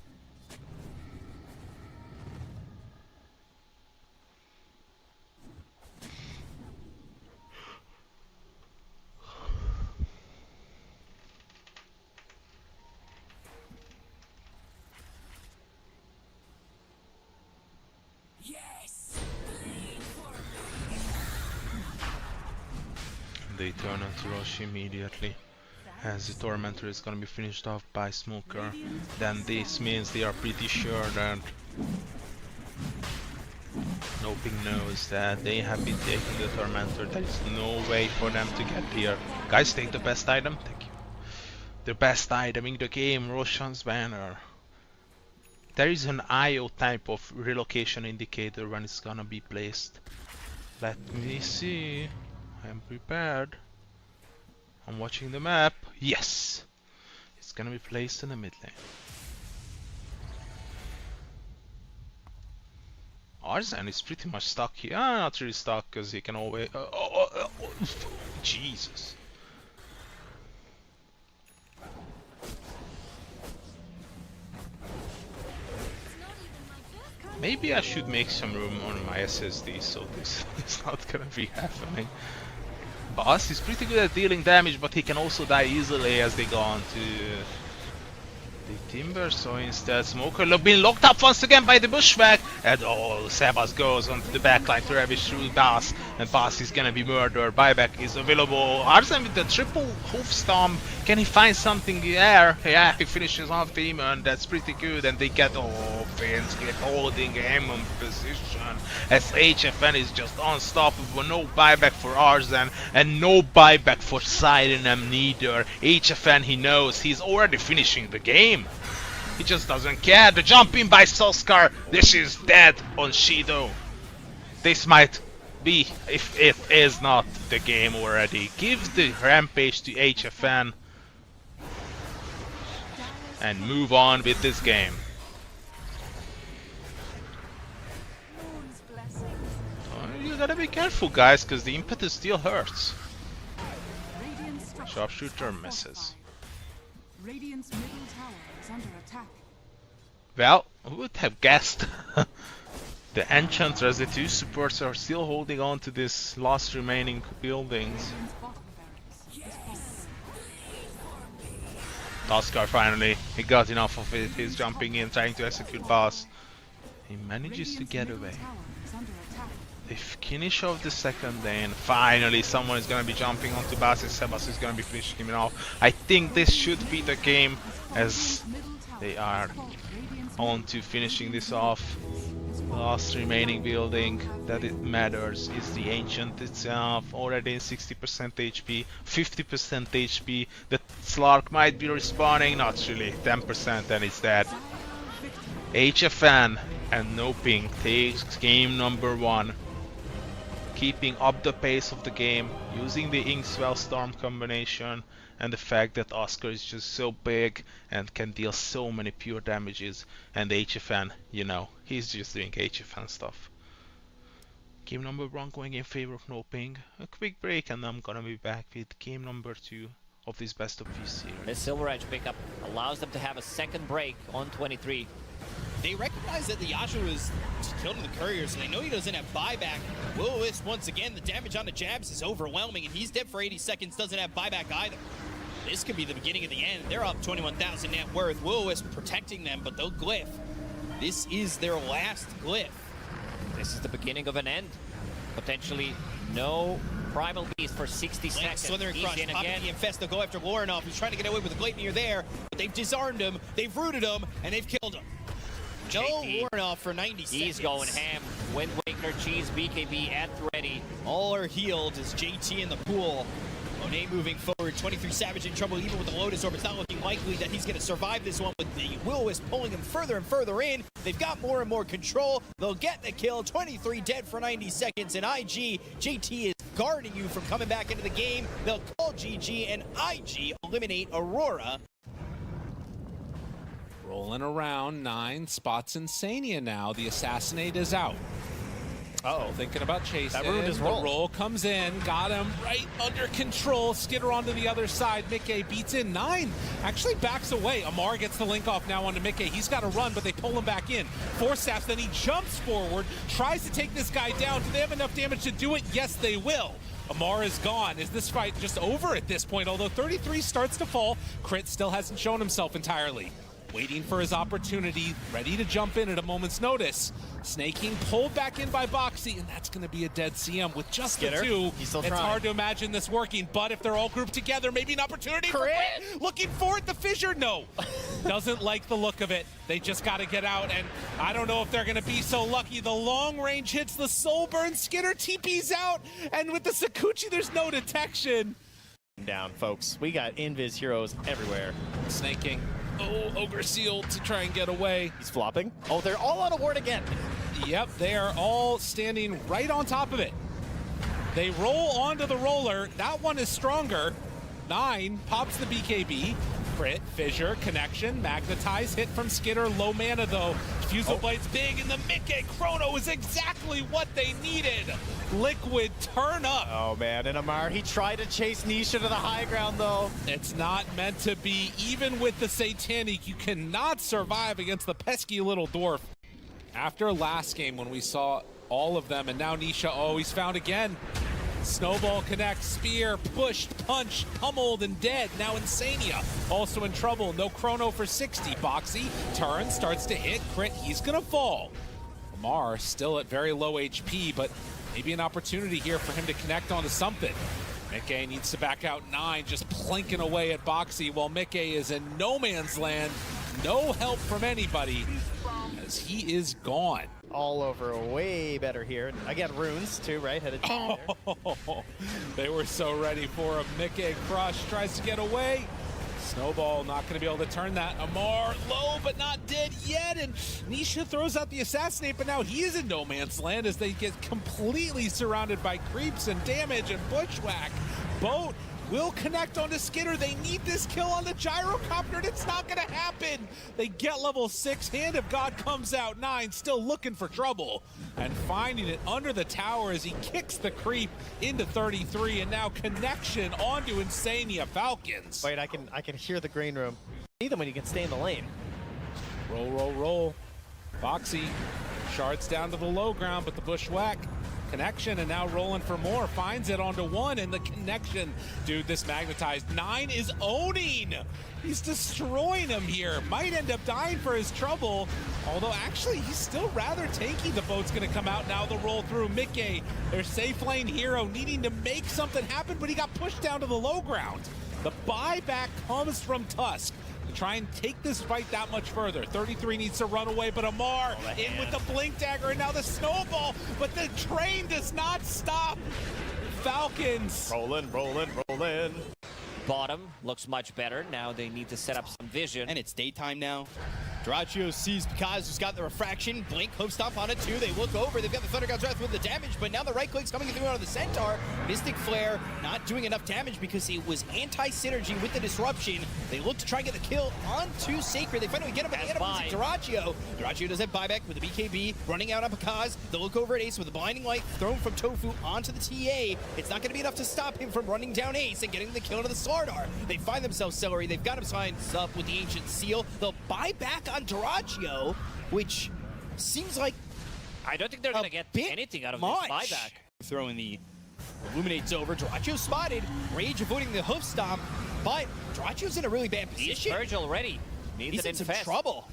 They turn onto Rush immediately, as the Tormentor is gonna be finished off by Smoker. Then this means they are pretty sure that NoPing knows that they have been taking the Tormentor. There is no way for them to get here. Guys, take the best item. Thank you. The best item in the game, Roshan's Banner. There is an IO type of relocation indicator when it's gonna be placed. Let me see. I am prepared. I'm watching the map. Yes! It's gonna be placed in the mid lane. Arzen is pretty much stuck here. Not really stuck, because he can always... Jesus. Maybe I should make some room on my SSD so this is not gonna be happening. Boss is pretty good at dealing damage, but he can also die easily as they go on to The Timber, so instead Smoker being locked up once again by the Bushwhack, and Sebas goes onto the backline to ravish through Bass, and Bass is gonna be murdered. Buyback is available. Arzen with the triple hoof stomp. Can he find something there? Yeah, he finishes off the Demon. That's pretty good, and they get Fins get holding him on position as HFN is just unstoppable. No buyback for Arzen, and no buyback for Sidenem neither. HFN, he knows he's already finishing the game. He just doesn't care. The jump in by Solskar. This is dead on Shido. This might be, if it is not the game already. Give the rampage to HFN and move on with this game. You gotta be careful, guys, because the impetus still hurts. Sharpshooter misses. Radiant's middle tower is under attack. Well, who would have guessed? The Enchantress, the two supports are still holding on to this last remaining buildings. Tuskar finally, he got enough of it. He's jumping in, trying to execute boss. He manages to get away. They finish off the second lane. Finally, someone is gonna be jumping onto Bass, and Sebas is gonna be finishing him off. I think this should be the game, as they are on to finishing this off. The last remaining building that it matters is the Ancient itself, already in 60% HP, 50% HP. The Slark might be respawning, not really, 10% and it's dead. HFN and NoPing takes game number 1. Keeping up the pace of the game, using the Inkswell Storm combination, and the fact that Oscar is just so big and can deal so many pure damages, and HFN, you know, he's just doing HFN stuff. Game number 1 going in favor of NoPing. A quick break and I'm gonna be back with game number 2 of this best of 3 series. This Silver Edge pickup allows them to have a second break on 23. They recognize that the Yasha was killed in the courier, so they know he doesn't have buyback. Will-O-Wisp, once again, the damage on the jabs is overwhelming, and he's dead for 80 seconds, doesn't have buyback either. This could be the beginning of the end. They're up 21,000 net worth. Will-O-Wisp protecting them, but they'll glyph. This is their last glyph. This is the beginning of an end. Potentially no Primal Beast for 60 seconds. Slithering Crush, He's in popping again. the Infest, they'll go after Lorinov, who's trying to get away with the Gleipnir there, but they've disarmed him, they've rooted him, and they've killed him. No Lorinov for 90 seconds. He's going ham. Wind Waker, Cheese, BKB at ready. All are healed as JT in the pool. Monet moving forward, 23 Savage in trouble even with the Lotus Orb. It's not looking likely that he's going to survive this one with the Will-O-Wisp pulling him further and further in. They've got more and more control. They'll get the kill. 23 dead for 90 seconds. And IG, JT is guarding you from coming back into the game. They'll call GG and IG eliminate Aurora. Rolling around, 9 spots Insania now. The Assassinate is out. Uh-oh. Thinking about chasing. That ruined his roll. The roll comes in, got him right under control. Skitter onto the other side. Mickey beats in. 9 actually backs away. Amar gets the link off now onto Mickey. He's got to run, but they pull him back in. 4 steps, then he jumps forward, tries to take this guy down. Do they have enough damage to do it? Yes, they will. Amar is gone. Is this fight just over at this point? Although 33 starts to fall, Crit still hasn't shown himself entirely. Waiting for his opportunity, ready to jump in at a moment's notice. Snaking pulled back in by Boxy, and that's going to be a dead CM with just the 2. He's still it's trying. hard to imagine this working, but if they're all grouped together, maybe an opportunity for Crit. Looking for it, the fissure, no. Doesn't like the look of it. They just got to get out, and I don't know if they're going to be so lucky. The long range hits the soul burn, Skinner TP's out, and with the Sakuchi, there's no detection. Down, folks. We got Invis heroes everywhere. Snaking. Oh, Ogre Seal to try and get away. He's flopping. Oh, they're all on a ward again. Yep, they are all standing right on top of it. They roll onto the roller. That one is stronger. 9 pops the BKB. Crit, fissure, connection, magnetize, hit from Skitter, low mana though. Fusel Blade's big, and the Mickey Chrono is exactly what they needed. Liquid, turn up. Oh man, and Amar, he tried to chase Nisha to the high ground though. It's not meant to be. Even with the Satanic, you cannot survive against the pesky little dwarf. After last game when we saw all of them, and now Nisha, oh, he's found again. Snowball connects, spear, pushed, punched, pummeled, and dead. Now Insania also in trouble. No chrono for 60. Boxy turns, starts to hit, crit, he's gonna fall. Lamar still at very low HP, but maybe an opportunity here for him to connect onto something. Mickey needs to back out 9, just plinking away at Boxy while Mickey is in no man's land. No help from anybody as he is gone. All over way better here. I got runes too, right? Headed there. They were so ready for him. Mickey Crush tries to get away. Snowball not going to be able to turn that. Amar low but not dead yet, and Nisha throws out the assassinate, but now he is in no man's land as they get completely surrounded by creeps and damage and bushwhack. Boat will connect onto Skitter. They need this kill on the gyrocopter, and it's not going to happen. They get level 6. Hand of God comes out. 9 still looking for trouble and finding it under the tower as he kicks the creep into 33, and now connection onto Insania Falcons. Wait, I can hear the green room. See them when you can stay in the lane. Roll, roll, roll. Boxy shards down to the low ground, but the bushwhack connection, and now rolling for more, finds it onto 1, and the connection. Dude, this magnetized 9 is owning. He's destroying him here. Might end up dying for his trouble, although actually he's still rather tanky. The boat's gonna come out now. The roll through Mickey, their safe lane hero, needing to make something happen, but he got pushed down to the low ground. The buyback comes from Tusk to try and take this fight that much further. 33 needs to run away, but Amar in with the blink dagger, and now the snowball, but the train does not stop. Falcons. Rolling, rolling, rolling. Bottom looks much better. Now they need to set up some vision. And it's daytime now. Doraccio sees Picaz, who's got the refraction. Blink, hope stomp on it too. They look over. They've got the Thunder God's Wrath with the damage, but now the right click's coming through out of the Centaur. Mystic Flare not doing enough damage because it was anti-synergy with the disruption. They look to try and get the kill onto Sacred. They finally get him, but they end up losing Doraccio. Doraccio does have buyback with the BKB, running out on Picaz. They look over at Ace with a blinding light thrown from Tofu onto the TA. It's not going to be enough to stop him from running down Ace and getting the kill into the Slardar. They find themselves Celery. They've got him signed up with the Ancient Seal. They'll buy back on Doraccio, which seems like I don't think they're going to get anything out of this buyback. Throwing the Illuminates over. Doraccio spotted. Rage avoiding the hoof stomp, but Doraccio's in a really bad position. He's Purge already. He's in some trouble.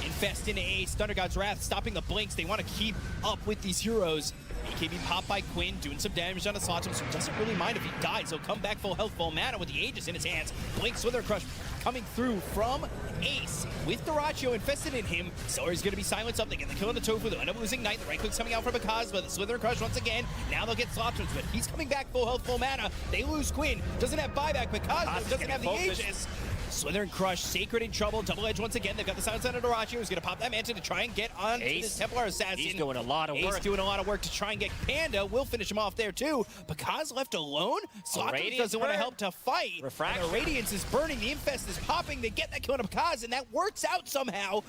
Infest into Ace. Thunder God's Wrath stopping the blinks. They want to keep up with these heroes. BKB popped by Quinn, doing some damage on the Slotum, so he doesn't really mind if he dies. He'll come back full health, full mana with the Aegis in his hands. Blink Slither Crush coming through from Ace with Doraccio infested in him. Celery's going to be silenced up. They get the kill on the Tofu. They'll end up losing Knight. The right click's coming out from Picaz, but the Slither Crush once again. Now they'll get Slotums, but he's coming back full health, full mana. They lose Quinn. Doesn't have buyback. Picaz doesn't have the Aegis. Slither and Crush, Sacred in trouble. Double Edge once again. They've got the silence on Doraccio, who's going to pop that Manta to try and get on this Templar Assassin. He's doing a lot of work. Ace doing a lot of work to try and get Panda. Will finish him off there too. Picaz left alone. Slotum doesn't want to help to fight. The Radiance is burning. The Infest is popping. They get that kill on Picaz, and that works out somehow.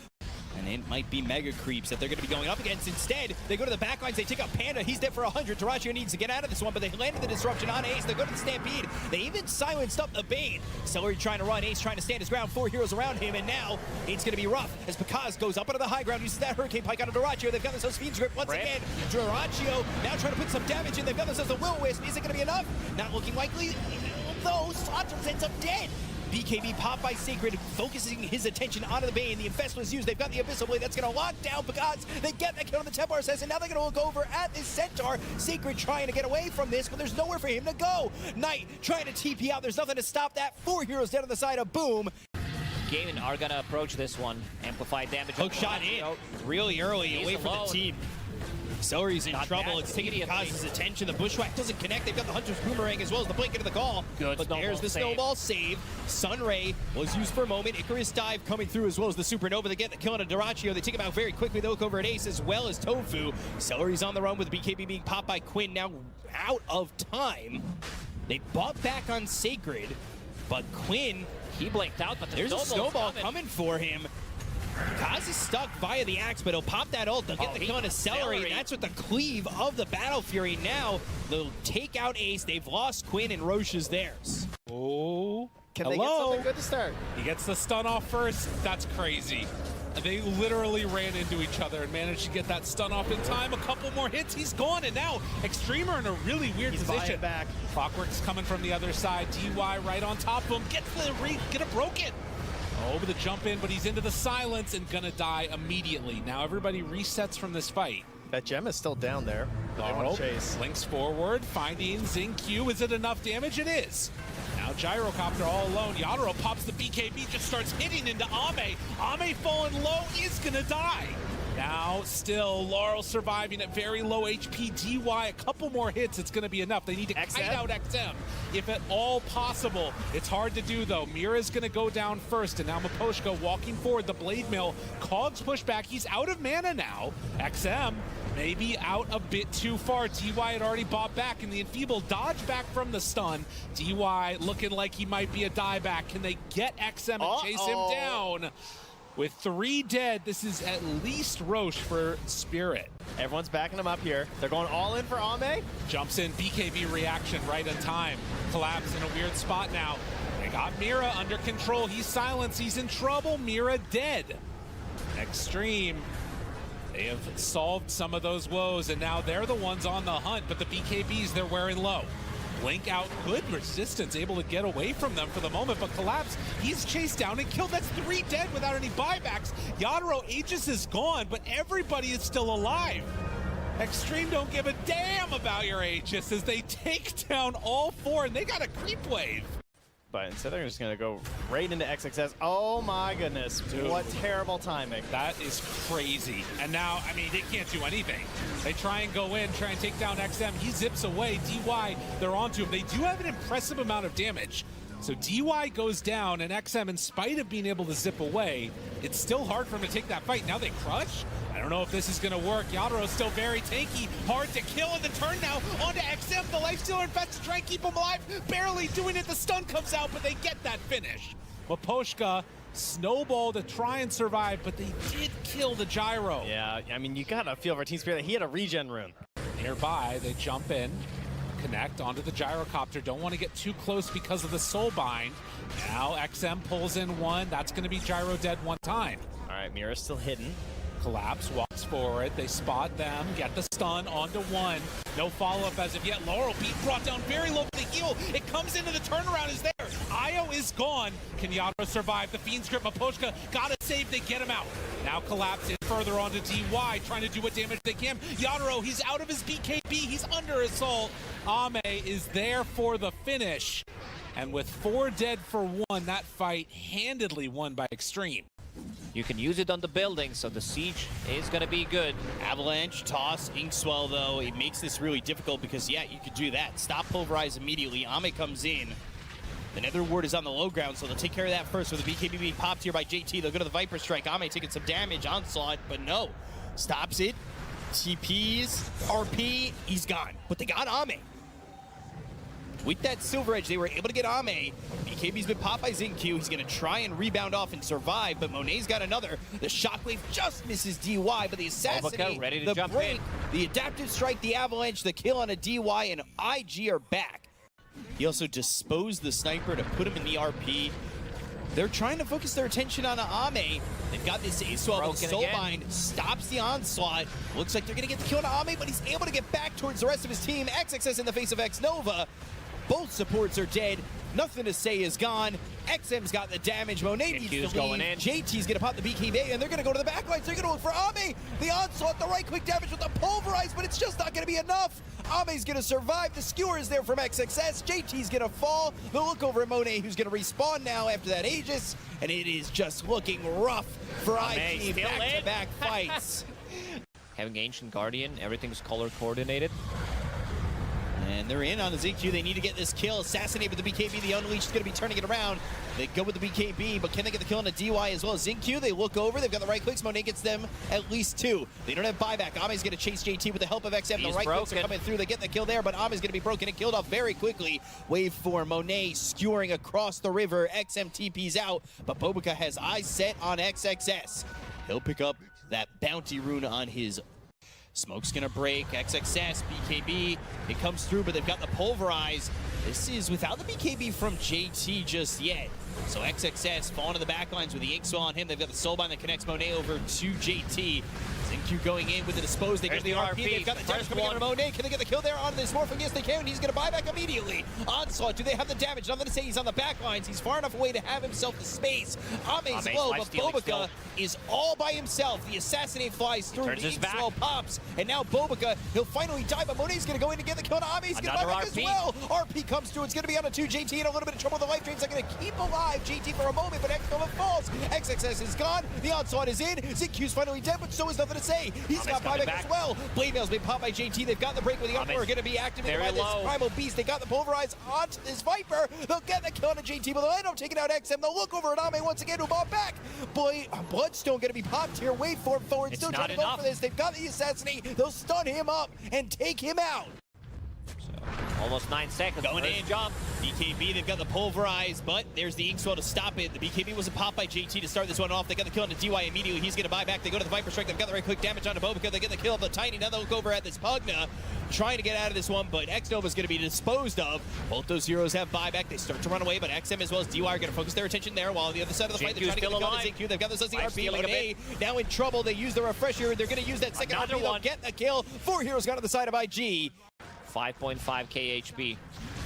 And it might be Mega Creeps that they're going to be going up against. Instead, they go to the backlines. They take out Panda. He's dead for 100. Doraccio needs to get out of this one, but they landed the disruption on Ace. They go to the Stampede. They even silenced up the Bane. Celery trying to run. Ace trying to stand his ground. 4 heroes around him, and now it's going to be rough as Picaz goes up onto the high ground, uses that Hurricane Pike on Doraccio. They've got themselves Fiend's Grip once again. Doraccio now trying to put some damage in. They've got themselves a Will-O-Wisp. Is it going to be enough? Not looking likely, though. Slotum ends up dead. BKB popped by Sacred, focusing his attention onto the Bane. The Infest was used. They've got the Abyssal Blade. That's going to lock down Picaz. They get that kill on the Templar Assassin. Now they're going to look over at this Centaur. Sacred trying to get away from this, but there's nowhere for him to go. Knight trying to TP out. There's nothing to stop that. 4 heroes dead on the side of Boom. Gaming are going to approach this one. Amplified damage. Hook shot in really early, away from the team. Celery's in trouble. It's taking Picaz's attention. The Bushwhack doesn't connect. They've got the Hunter's Boomerang as well as the blink into the call. But there's the snowball save. Sunray was used for a moment. Icarus Dive coming through as well as the Supernova. They get the kill on a Doraccio. They take him out very quickly. They look over at Ace as well as Tofu. Celery's on the run with BKB being popped by Quinn. Now out of time. They bought back on Sacred, but Quinn, he blinked out, but there's a snowball coming for him. Kaz is stuck via the axe, but he'll pop that ult. They'll get the kill on a Celery, and that's with the cleave of the Battle Fury. Now they'll take out Ace. They've lost Quinn, and Roche is theirs. Oh, Can they get something good to start? He gets the stun off first. That's crazy. They literally ran into each other and managed to get that stun off in time. A couple more hits, he's gone, and now Extreme are in a really weird position. Back. Clockwork's coming from the other side. DY right on top of him. Gonna broke it. Over the jump in, but he's into the silence and gonna die immediately. Now everybody resets from this fight. That gem is still down there. They want to chase. Links forward, finding Xingqiu. Is it enough damage? It is. Now Gyrocopter all alone. Yadro pops the BKB, just starts hitting into Ame. Ame falling low, is gonna die. Now still Laurel surviving at very low HP. DY, a couple more hits, it's gonna be enough. They need to kite out XM if at all possible. It's hard to do though. Mira's gonna go down first, and now Miposhka walking forward. The Blade Mill, Cogs push back. He's out of mana now. XM maybe out a bit too far. DY had already bought back, and the Enfeeble dodge back from the stun. DY looking like he might be a dieback. Can they get XM and chase him down? With 3 dead, this is at least Roche for Spirit. Everyone's backing him up here. They're going all in for Ame. Jumps in, BKB reaction right in time. Collapse in a weird spot now. They got Mira under control. He's silenced, he's in trouble. Mira dead. Extreme. They have solved some of those woes, and now they're the ones on the hunt, but the BKBs, they're wearing low. Blink out, good resistance, able to get away from them for the moment, but Collapse, he's chased down and killed. That's 3 dead without any buybacks. Yadro Aegis is gone, but everybody is still alive. Extreme don't give a damn about your Aegis as they take down all 4, and they got a creep wave. But instead they're just going to go right into XXS. Oh my goodness. Dude. What terrible timing. That is crazy. And now, I mean, they can't do anything. They try and go in, try and take down XM. He zips away. DY, they're onto him. They do have an impressive amount of damage. So DY goes down, and XM, in spite of being able to zip away, it's still hard for him to take that fight. Now they crush. I don't know if this is going to work. Yadro's still very tanky, hard to kill in the turn now. Onto XM, the Lifestealer infests to try and keep him alive. Barely doing it, the stun comes out, but they get that finish. Miposhka snowball to try and survive, but they did kill the Gyro. Yeah, I mean, you gotta feel for Team Spirit. He had a regen rune. Nearby, they jump in, connect onto the Gyrocopter. Don't want to get too close because of the soul bind. Now XM pulls in 1. That's going to be Gyro dead 1 time. All right, Mira's still hidden. Collapse walks forward. They spot them, get the stun onto 1. No follow-up as of yet. Laurel beat brought down very low for the heal. It comes into the turnaround is there. Io is gone. Can Yadro survive? The Fiend's Grip, Miposhka got to save. They get him out. Now Collapse in further onto DY, trying to do what damage they can. Yadro, he's out of his BKB. He's under assault. Ame is there for the finish. And with 4 dead for 1, that fight handedly won by Extreme. You can use it on the building, so the siege is going to be good. Avalanche, toss, Inkswell, though, it makes this really difficult because, yeah, you could do that. Stop Pulverize immediately. Ame comes in. The Nether Ward is on the low ground, so they'll take care of that first with the BKB being popped here by JT. They'll go to the Viper Strike. Ame taking some damage. Onslaught, but no. Stops it. TPs, RP, he's gone. But they got Ame. With that Silver Edge, they were able to get Ame. BKB's been popped by Xingqiu. He's going to try and rebound off and survive, but Monet's got another. The Shockwave just misses DY, but the Assassinate, ready to the jump break, in. the Adaptive Strike, the Avalanche, the kill on a DY, and IG are back. He also disposed the Sniper to put him in the RP. They're trying to focus their attention on Ame. They've got this Ace-12 with the Soulbind, stops the onslaught. Looks like they're going to get the kill on Ame, but he's able to get back towards the rest of his team. XXS in the face of X-Nova. Both supports are dead. Nothing to say is gone. XM's got the damage. Monet needs to leave. Going in. JT's going to pop the BKB, and they're going to go to the backlines. They're going to look for Ame. The onslaught, the right-click damage with the Pulverize, but it's just not going to be enough. Ame's going to survive. The skewer is there from XXS. JT's going to fall. They'll look over at Monet, who's going to respawn now after that Aegis, and it is just looking rough for IG. Back-to-back fights. Having Ancient Guardian, everything's color coordinated. And they're in on the Xingqiu. They need to get this kill. Assassinate with the BKB. The Unleashed is going to be turning it around. They go with the BKB, but can they get the kill on the DY as well as Xingqiu? They look over. They've got the right clicks. Monet gets them at least 2. They don't have buyback. Ame's going to chase JT with the help of XM. The right clicks are coming through. They get the kill there, but Ame's going to be broken and killed off very quickly. Wave 4. Monet skewering across the river. XM TP's out, but Bobica has eyes set on XXS. He'll pick up that bounty rune on his Smoke's gonna break. XXS, BKB, it comes through, but they've got the Pulverize. This is without the BKB from JT just yet. So XXS falling to the backlines with the Inkswell on him. They've got the Soulbind that connects Monet over to JT. ZinQ going in with the dispose. They go to the RP. They've got the damage coming in on Monet. Can they get the kill there on this Morphing? Yes, they can. He's going to buy back immediately. Onslaught, do they have the damage? Nothing to say. He's on the back lines. He's far enough away to have himself the space. Ame's low, but Bobica is all by himself. The Assassinate flies through. The Inkswell pops. And now Bobica, he'll finally die, but Monet's going to go in to get the kill on Ame. He's going to buy back as well. RP comes through. It's going to be on a 2. JT in a little bit of trouble. The life drains are going to keep alive JT for a moment, but X-Nova falls. XXS is gone. The Onslaught is in. ZinQ's finally dead, but so is nothing to say. He's got buyback as well. Blade Mail's been popped by JT. They've got the break with the Emperor going to be activated by this Primal Beast. They got the Pulverize onto this Viper. They'll get the kill on JT, but they'll end up taking out XM. They'll look over at Ame once again to bought back. Bloodstone going to be popped here. Wait for him forward. Still trying to go for this. They've got the Assassinate. They'll stun him up and take him out. Almost 9 seconds. Going in. Jump. BKB, they've got the Pulverize, but there's the Inkswell to stop it. The BKB was a pop by JT to start this one off. They got the kill on the DY immediately. He's going to buy back. They go to the Viper Strike. They've got the right click damage on the Bobica. They get the kill of the Tiny. Now they'll look over at this Pugna, trying to get out of this one, but X-Nova's going to be disposed of. Both those heroes have buyback. They start to run away, but XM as well as DY are going to focus their attention there, while on the other side of the fight, they're trying to get the kill on ZinQ. They've got this as the RP. Monet now in trouble. They use the refresher. They're going to use that second RP. They'll get the kill. 4 heroes got on the side of IG. 5.5 KHP.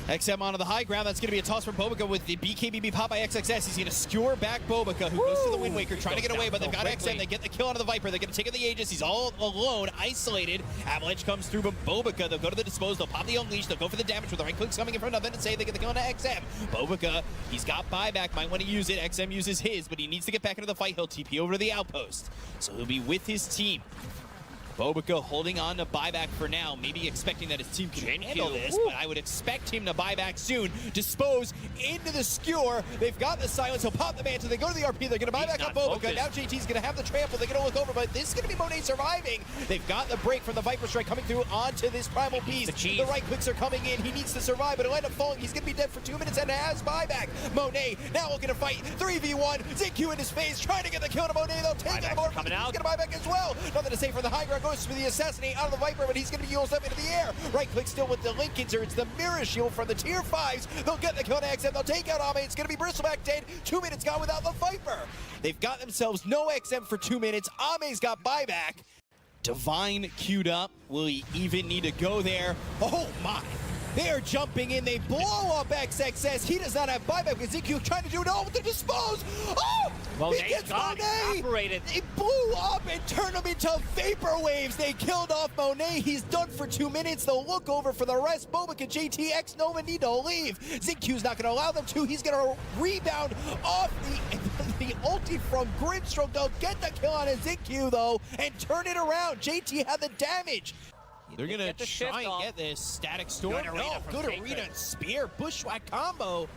XM onto the high ground. That's going to be a toss from Bobica with the BKB pop by XXS. He's going to skewer back Bobica, who goes to the Wind Waker, trying to get away, but they've got XM. They get the kill onto the Viper. They're going to take out the Aegis. He's all alone, isolated. Avalanche comes through, but Bobica, they'll go to the Dispose. They'll pop the Unleash. They'll go for the damage with the right clicks coming in from nothing to say. They get the kill onto XM. Bobica, he's got buyback. Might want to use it. XM uses his, but he needs to get back into the fight. He'll TP over to the Outpost. So he'll be with his team. Bobica holding on to buyback for now, maybe expecting that his team can handle this, but I would expect him to buy back soon. Dispose into the skewer. They've got the silence. He'll pop the Manta. They go to the RP. They're going to buy back on Bobica. Now JT's going to have the trample. They're going to look over, but this is going to be Monet surviving. They've got the break from the Viper Strike coming through onto this Primal Beast. The right clicks are coming in. He needs to survive, but he'll end up falling. He's going to be dead for 2 minutes and has buyback. Monet now looking to fight. 3v1. ZinQ in his face, trying to get the kill to Monet. They'll take it. He's going to buy back as well. Nothing to say for the high ground. Goes for the Assassinate out of the Viper, but he's going to be used up into the air. Right click still with the Lincolns, or it's the Mirror Shield from the Tier 5s. They'll get the kill to XM. They'll take out Ame. It's going to be Bristleback dead. 2 minutes gone without the Viper. They've got themselves no XM for 2 minutes. Ame's got buyback. Divine queued up. Will he even need to go there? Oh my. They are jumping in. They blow up XXS. He does not have buyback because ZinQ trying to do it all with the Dispose. Oh! Well, he gets Monet. They blew up and turned him into vapor waves. They killed off Monet. He's done for 2 minutes. They'll look over for the rest. Bobica, JT, X-Nova need to leave. ZinQ's not going to allow them to. He's going to rebound off the ulti from Grimstroke. They'll get the kill on ZinQ, though, and turn it around. JT had the damage. They're going to try and get this Static Storm. Good arena and Spear. Bushwhack combo.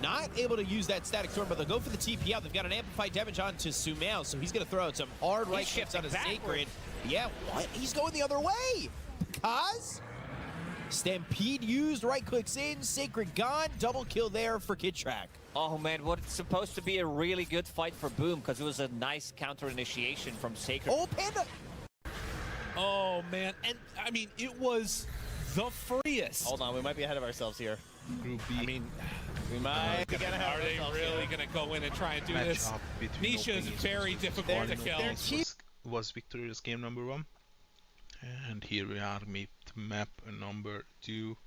Not able to use that Static Storm, but they'll go for the TP out. They've got an amplified damage onto Sumail, so he's going to throw out some hard right shifts on his Sacred. Yeah, what? He's going the other way. Because Stampede used, right clicks in, Sacred gone. Double kill there for Kidtrack. Oh man, what it's supposed to be a really good fight for Boom, because it was a nice counter initiation from Sacred. Oh, Panda. Oh man, and I mean, it was the freest. Hold on, we might be ahead of ourselves here. Group B. I mean, we might be getting ahead are of they ourselves really here. going to go in and try and do this? Nisha is very difficult to kill. Was victorious game number 1. And here we are with map number 2.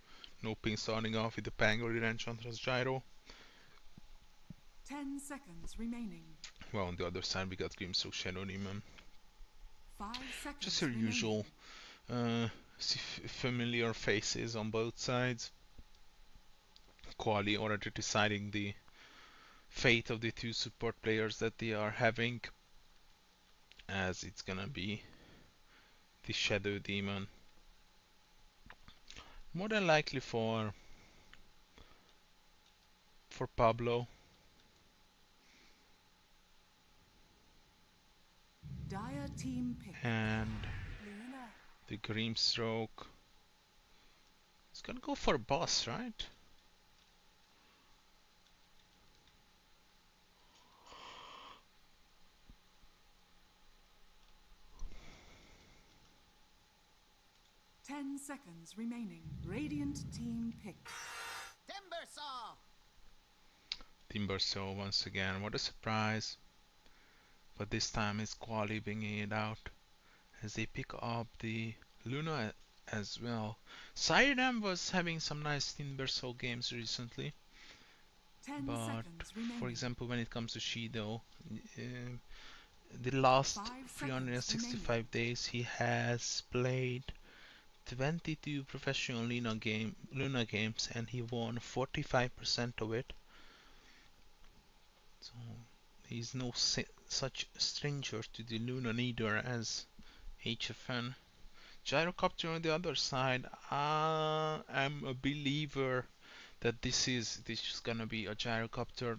NoPing starting off with the Pango Enchantress Gyro. 10 seconds remaining. Well, on the other side we got Grimstroke Shadow Demon. 5 seconds Just your remaining. usual familiar faces on both sides. Qhali already deciding the fate of the 2 support players that they are having, as it's gonna be the Shadow Demon. More than likely for Pablo. Dire team pick. And the Grimstroke is gonna go for boss, right? 10 seconds remaining. Radiant team pick. Timbersaw once again, what a surprise. But this time it's Qhali bringing it out as they pick up the Luna as well. Siredam was having some nice Timbersaw games recently. 10 But seconds remaining. for example, when it comes to Shido, the last 5 seconds 365 remaining. days he has played 22 professional Luna games and he won 45% of it. So he's no such stranger to the Luna neither as HFN. Gyrocopter on the other side, I'm a believer that this is gonna be a Gyrocopter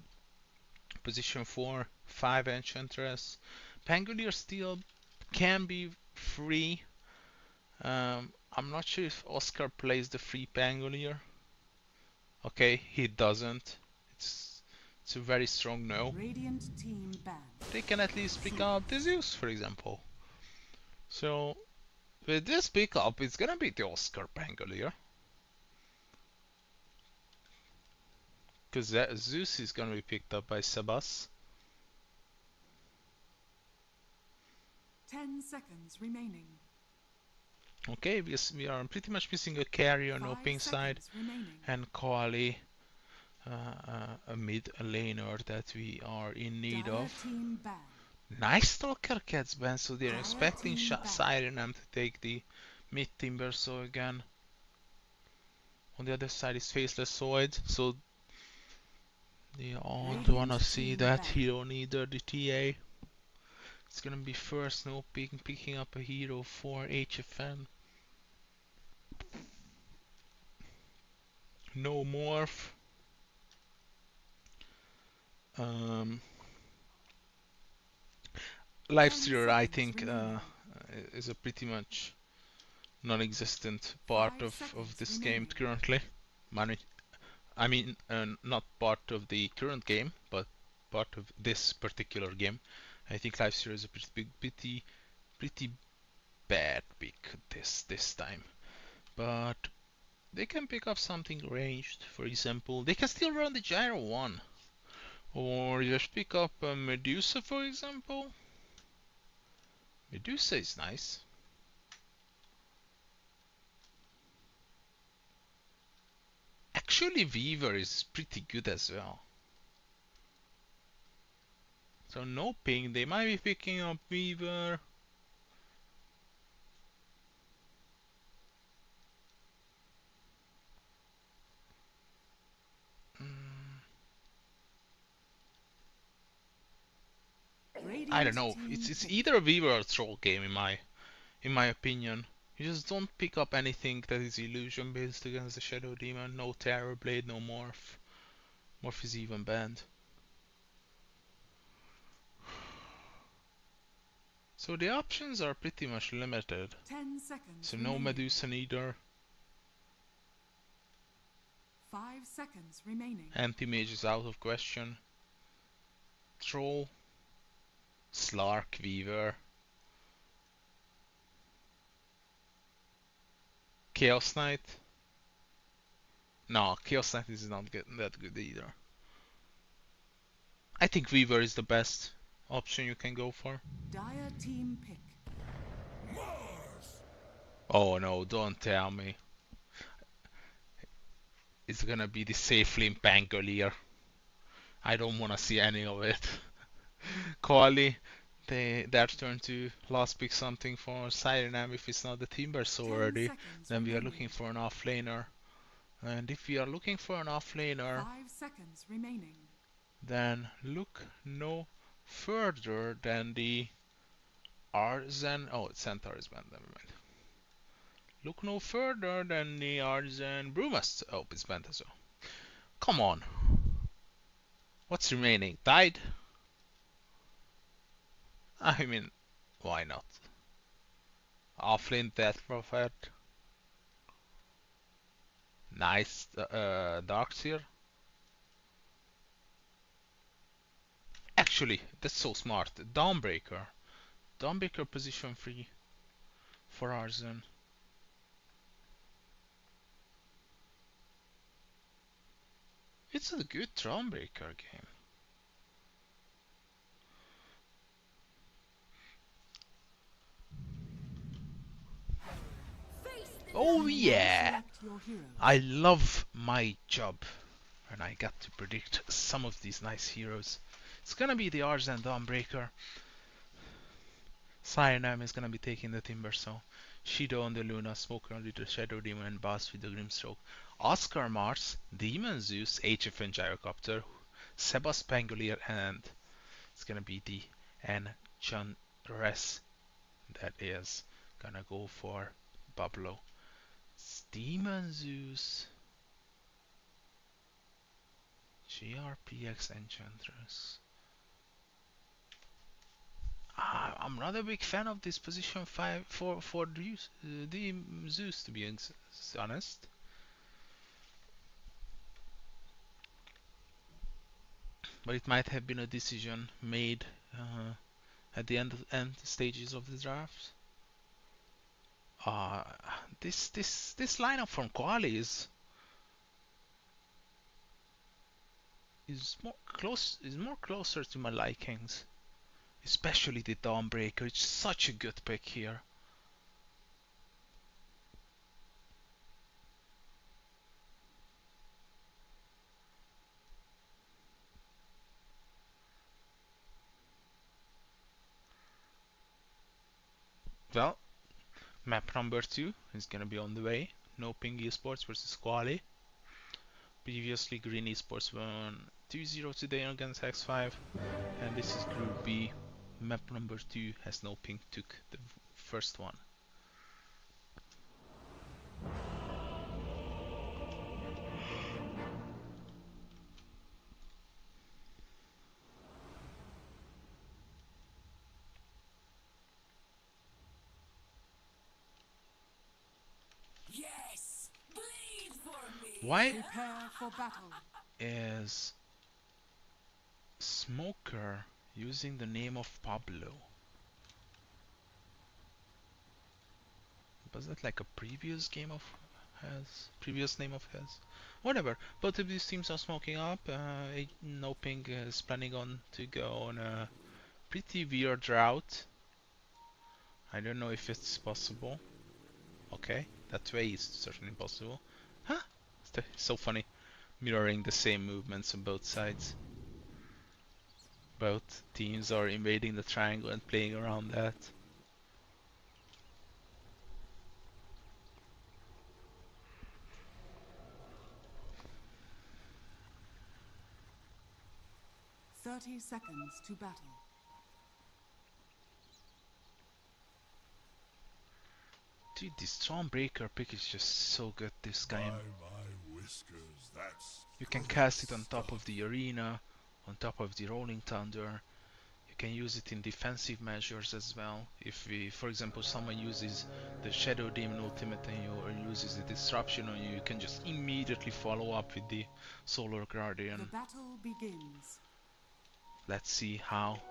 position 4, 5 Enchantress. Pangolier still can be free. I'm not sure if Oscar plays the free Pangolier. Okay, he doesn't. It's a very strong no. Radiant team banned. They can at least pick up the Zeus, for example. So with this pickup, it's gonna be the Oscar Pangolier. Because Zeus is gonna be picked up by Sebas. 10 seconds remaining. Okay, we are pretty much missing a carry on 5 NoPing side, seconds remaining. and Qhali, a mid laner that we are in need Dire of. team banned. Nice Stalker Cats ban, so they're Dire expecting team banned. Sirenam to take the mid Timbersaw again. On the other side is Faceless Sword, so they all Radiant wanna see team that banned. hero neither the TA. It's gonna be first NoPing picking up a hero for HFN. No morph. Lifestealer, I 10 seconds think, remaining. is a pretty much non-existent 5 part of seconds this remaining. game currently. I mean, not part of the current game, but part of this particular game. I think Lifestealer is a pretty bad pick this time. But they can pick up something ranged, for example. They can still run the Gyro 1. Or just pick up a Medusa, for example. Medusa is nice. Actually, Weaver is pretty good as well. So NoPing, they might be picking up Weaver. I don't Radiant know. team It's pick. either a Weaver or Troll game in my opinion. You just don't pick up anything that is illusion based against the Shadow Demon. No Terror Blade, no Morph. Morph is even banned. So the options are pretty much limited. 10 seconds So no remaining. Medusa neither. 5 seconds remaining. Anti-Mage is out of question. Troll. Slark, Weaver. Chaos Knight. No, Chaos Knight is not getting that good either. I think Weaver is the best option you can go for. Dire team pick. Oh no, don't tell me. It's gonna be the safe limp Pangolier. I don't wanna see any of it. Qhali, their turn to last pick something for Sirenam. If it's not the Timbersaw 10 already, seconds then we are remaining. looking for an offlaner. And if we are looking for an offlaner, 5 seconds remaining. then look no further than the Arzen. Oh, Centaur is banned, never mind. Look no further than the Arzen Brumast. Oh, it's banned as well. Come on. What's remaining? Tide? I mean, why not? Offlane Death Prophet. Nice Darkseer. Actually, that's so smart. Dawnbreaker. Dawnbreaker position 3 for Arzen. That's a good Dawnbreaker game. Oh yeah! Select your hero. I love my job and I got to predict some of these nice heroes. It's gonna be the Argent Dawnbreaker. Cyanam is gonna be taking the Timbersaw. Shido on the Luna, Smoker on the Shadow Demon, and Bass with the Grimstroke. Oscar Mars, Demon Zeus, HF and Gyrocopter, Sebas Pangolier, and it's gonna be the Enchantress that is gonna go for Pablo. Demon Zeus, GRPX Enchantress. I'm not a big fan of this position 5 for the Zeus, to be honest. But it might have been a decision made at the end stages of the draft. Uh, this lineup from Qhali is more closer to my likings, especially the Dawnbreaker. It's such a good pick here. Well, map number 2 is gonna be on the way. NoPing Esports versus Qhali. Previously, Green Esports won 2-0 today against X5, and this is Group B. Map number 2 as NoPing took the first one. Yes, bleed for me. Why Prepare for battle. is Smoker using the name of Pablo? Was that like a previous game of his? Previous name of his? Whatever. Both of these teams are smoking up. NoPing is planning on to go on a pretty weird route. I don't know if it's possible. Okay, that way is certainly possible. Huh? It's so funny. Mirroring the same movements on both sides. Both teams are invading the triangle and playing around that. "30 seconds to battle." Dude, this Stormbreaker pick is just so good this game. My whiskers, that's You can cast it on top of the arena, on top of the Rolling Thunder. You can use it in defensive measures as well. If for example, someone uses the Shadow Demon ultimate on you or uses the Disruption on you, you can just immediately follow up with the Solar The Guardian. battle begins. Let's see how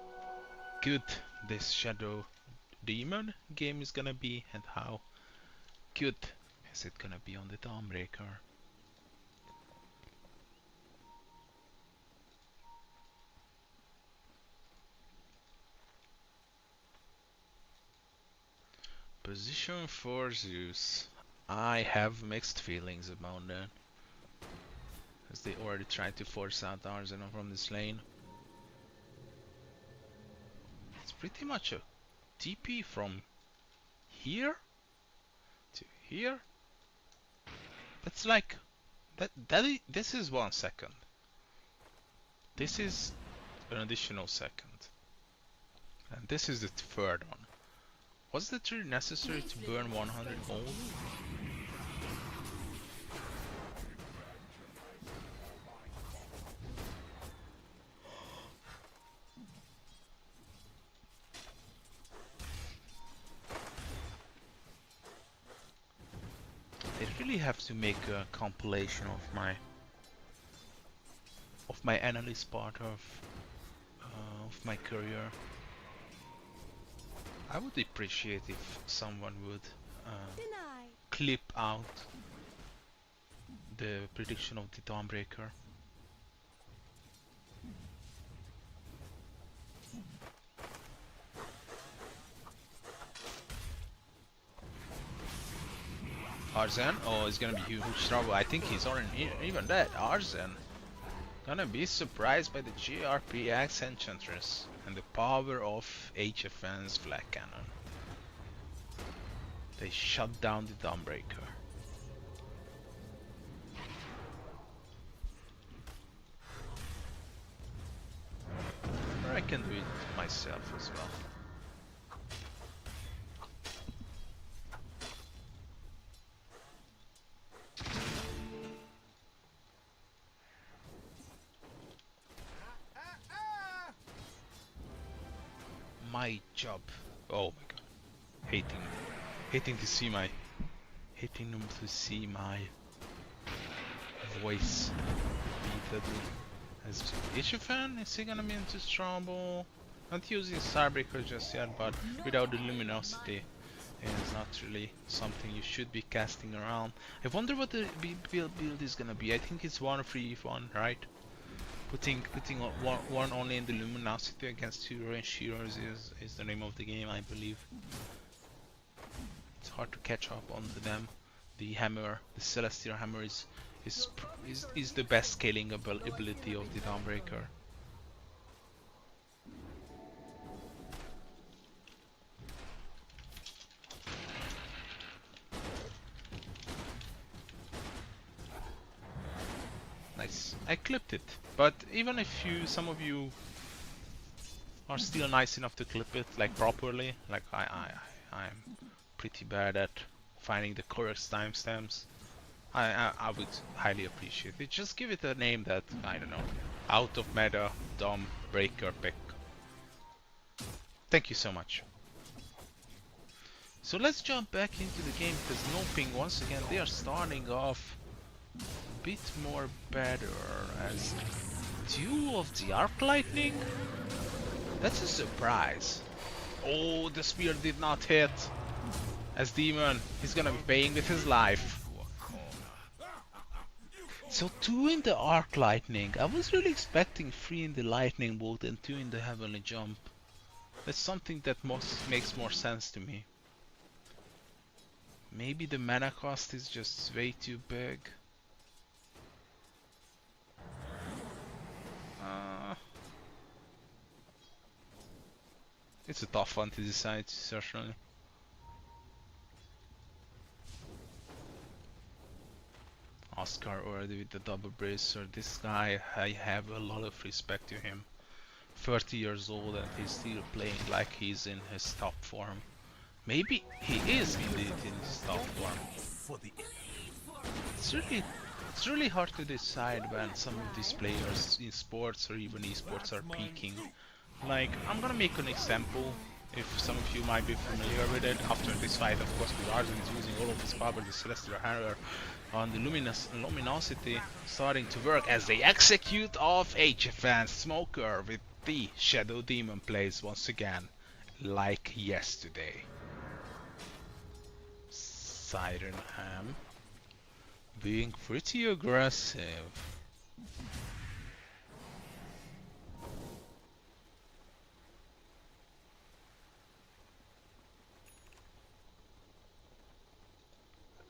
good this Shadow Demon game is gonna be and how good is it gonna be on the Dawnbreaker. Position for Zeus. I have mixed feelings about that, as they already tried to force out Arsenal from this lane. It's pretty much a TP from here to here. That's like this is 1 second. This is an additional second, and this is the third one. Was it really necessary to burn 100 gold? They really have to make a compilation of my analyst part of my career. I would appreciate if someone would Deny. clip out the prediction of the Dawnbreaker. Arzen? Oh, it's gonna be huge trouble. I think he's already even dead. Arzen gonna be surprised by the GRPX Enchantress and the power of HFN's Flag Cannon. They shut down the Dawnbreaker. Or I can do it myself as well. My job. Oh my god. Hating to see my voice repeatedly. As HFN, is he gonna be into trouble? Not using Starbreaker just yet, but without the luminosity, it's not really something you should be casting around. I wonder what the build is gonna be. I think it's 1-3-1, right? Putting one only in the luminosity against 2 ranged heroes is the name of the game, I believe. It's hard to catch up onto them. The hammer, the Celestial Hammer is the best scaling ability of the Dawnbreaker. Nice. I clipped it, but even if some of you are still nice enough to clip it like properly, like I'm pretty bad at finding the correct timestamps. I would highly appreciate it. Just give it a name that, I don't know, out of meta, Dawnbreaker pick. Thank you so much. So let's jump back into the game because NoPing, once again, they are starting off a bit more better as Duel of the Arc Lightning? That's a surprise. Oh, the spear did not hit. As Demon, he's gonna be paying with his life. So 2 in the Arc Lightning. I was really expecting 3 in the Lightning Bolt and 2 in the Heavenly Jump. That's something that makes more sense to me. Maybe the mana cost is just way too big. It's a tough one to decide, certainly. Oscar already with the double bracer. This guy, I have a lot of respect to him. 30 years old and he's still playing like he's in his top form. Maybe he is indeed in his top form. It's really hard to decide when some of these players in sports or even esports are peaking. Like, I'm gonna make an example, if some of you might be familiar with it. After this fight, of course, with Arzen is using all of his power, the Celestial Hammer on the luminosity starting to work as they execute off HFN Smoker with the Shadow Demon plays once again, like yesterday. Sirenham being pretty aggressive.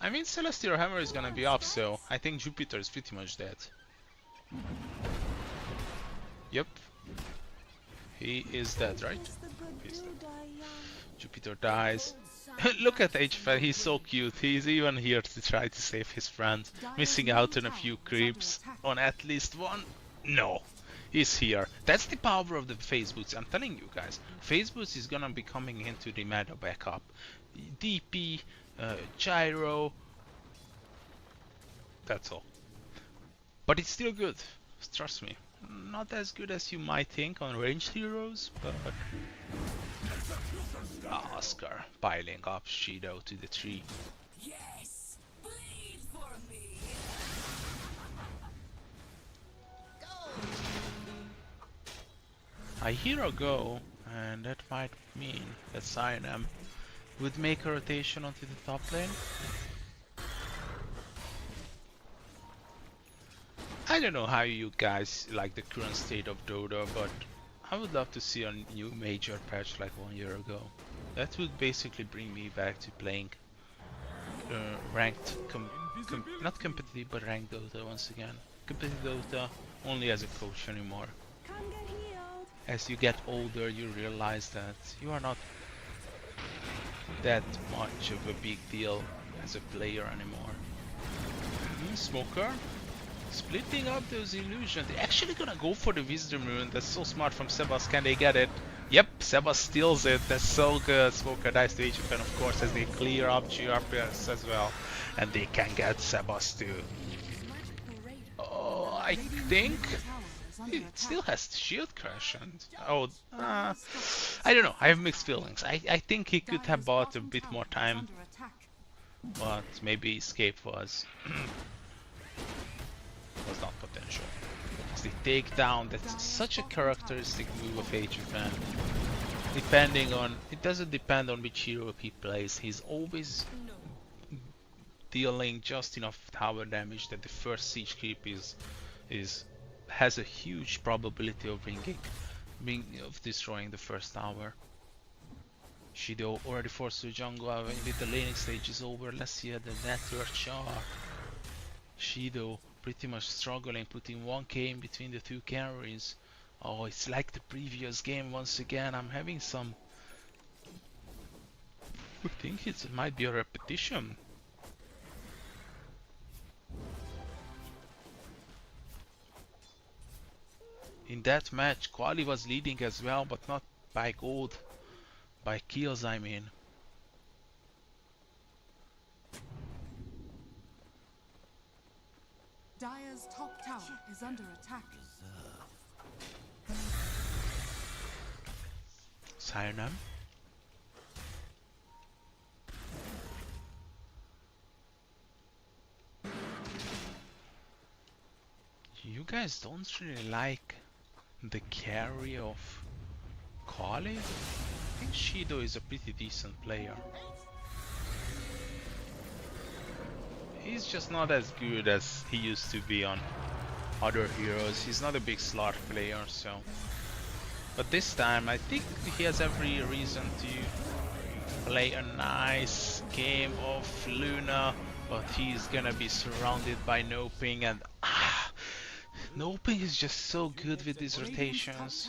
I mean, Celestial Hammer is gonna be up, so I think Jupiter is pretty much dead. Yep. He is dead, right? He's dead. Jupiter dies. Look at HFN, he's so cute. He's even here to try to save his friend. Missing out on a few creeps. On at least one? No. He's here. That's the power of the phase boots. I'm telling you guys. Phase boots is gonna be coming into the meta backup. DP, gyro, that's all. But it's still good, trust me. Not as good as you might think on ranged heroes, but Oscar piling up Shido to the tree. Yes, bleed for me. I hear a go, and that might mean that Cyanam would make a rotation onto the top lane. I don't know how you guys like the current state of Dota, but I would love to see a new major patch like 1 year ago. That would basically bring me back to playing ranked, not competitive, but ranked Dota once again. Competitive Dota only as a coach anymore. Come get healed. As you get older, you realize that you are not that much of a big deal as a player anymore. Smoker splitting up those illusions. They're actually gonna go for the Wisdom Rune. That's so smart from Sebas. Can they get it? Yep, Sebas steals it. That's so good. Smoker dies to HFN, of course, as they clear up GRPS as well. And they can get Sebas too. Oh, I think it still has shield crash and I don't know. I have mixed feelings. I think he could have bought a bit more time, but maybe escape was not potential. Because the takedown, that's such a characteristic move of HFN. Depending on, it doesn't depend on which hero he plays. He's always dealing just enough tower damage that the first siege creep has a huge probability of destroying the first tower. Shido already forced to jungle with the laning stage is over. Let's see the network chart. Shido pretty much struggling, putting 1k in between the two carries. Oh, it's like the previous game once again. I'm having some... I think it might be a repetition. In that match, Qhali was leading as well, but not by gold. By kills, I mean. Dire's top tower is under attack. Cyanam. You guys don't really like the carry of Qhali? I think Shido is a pretty decent player. He's just not as good as he used to be on other heroes. He's not a big slot player, so... But this time, I think he has every reason to play a nice game of Luna, but he's gonna be surrounded by NoPing, and NoPing is just so good with these rotations,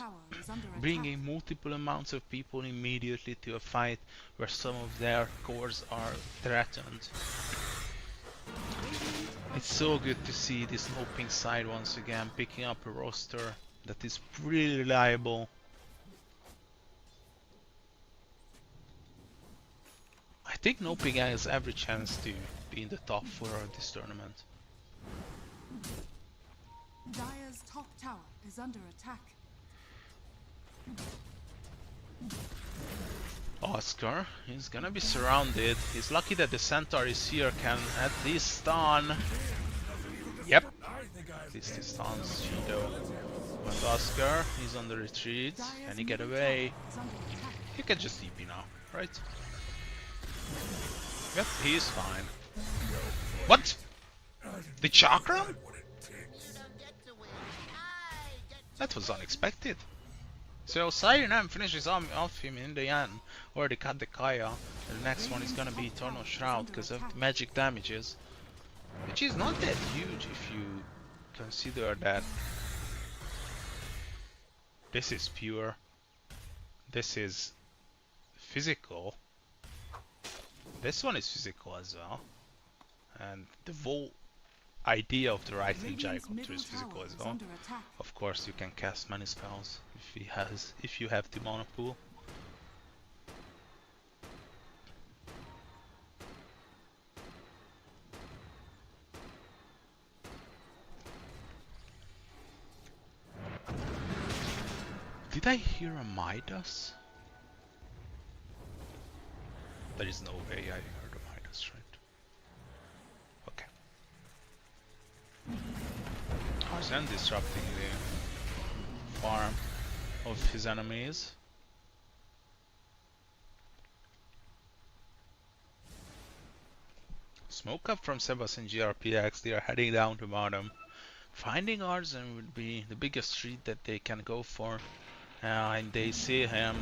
bringing multiple amounts of people immediately to a fight where some of their cores are threatened. It's so good to see this NoPing side once again picking up a roster that is pretty reliable. I think NoPing has every chance to be in the top 4 of this tournament. Dire's top tower is under attack. Oscar, he's gonna be surrounded. He's lucky that the Centaur is here, can at least stun. Yep. At least he stuns Shido. But Oscar, he's on the retreat. Can he get away? He can just TP now, right? Yep, he is fine. What? The chakra? That was unexpected. So Cyanam finishes off him in the end. Already cut the Kaya. The next one is gonna be Eternal Shroud because of the magic damages. Which is not that huge if you consider that this is pure. This is physical. This one is physical as well. And the whole idea of the right-hand Gyrocopter is physical as well. Of course you can cast many spells if you have the mana pool. Did I hear a Midas? There is no way I heard a Midas, right? Okay. Arsene disrupting the farm of his enemies. Smoke up from Sebas and GRPX, they are heading down to bottom. Finding Arsene would be the biggest treat that they can go for. And they see him.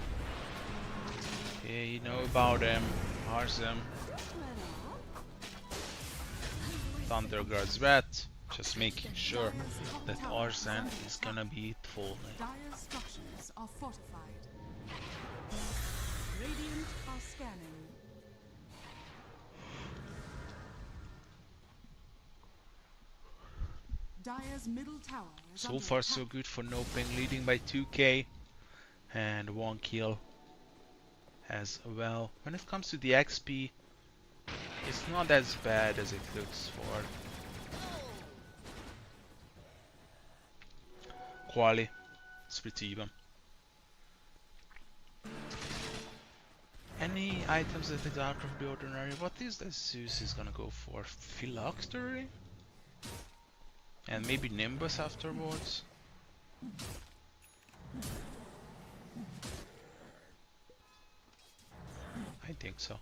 They know about him. Arsene. Thunder Guard's red, just making sure that Arsen is gonna be full. Dire's structures are fortified. Radiant are scanning. Dire's middle tower is So under far attack. so good for NoPing, leading by 2k and 1 kill as well. When it comes to the XP, it's not as bad as it looks for Qhali. It's pretty even. Any items that is out of the ordinary? What is this Zeus is gonna go for? Phylactery? And maybe Nimbus afterwards? I think so.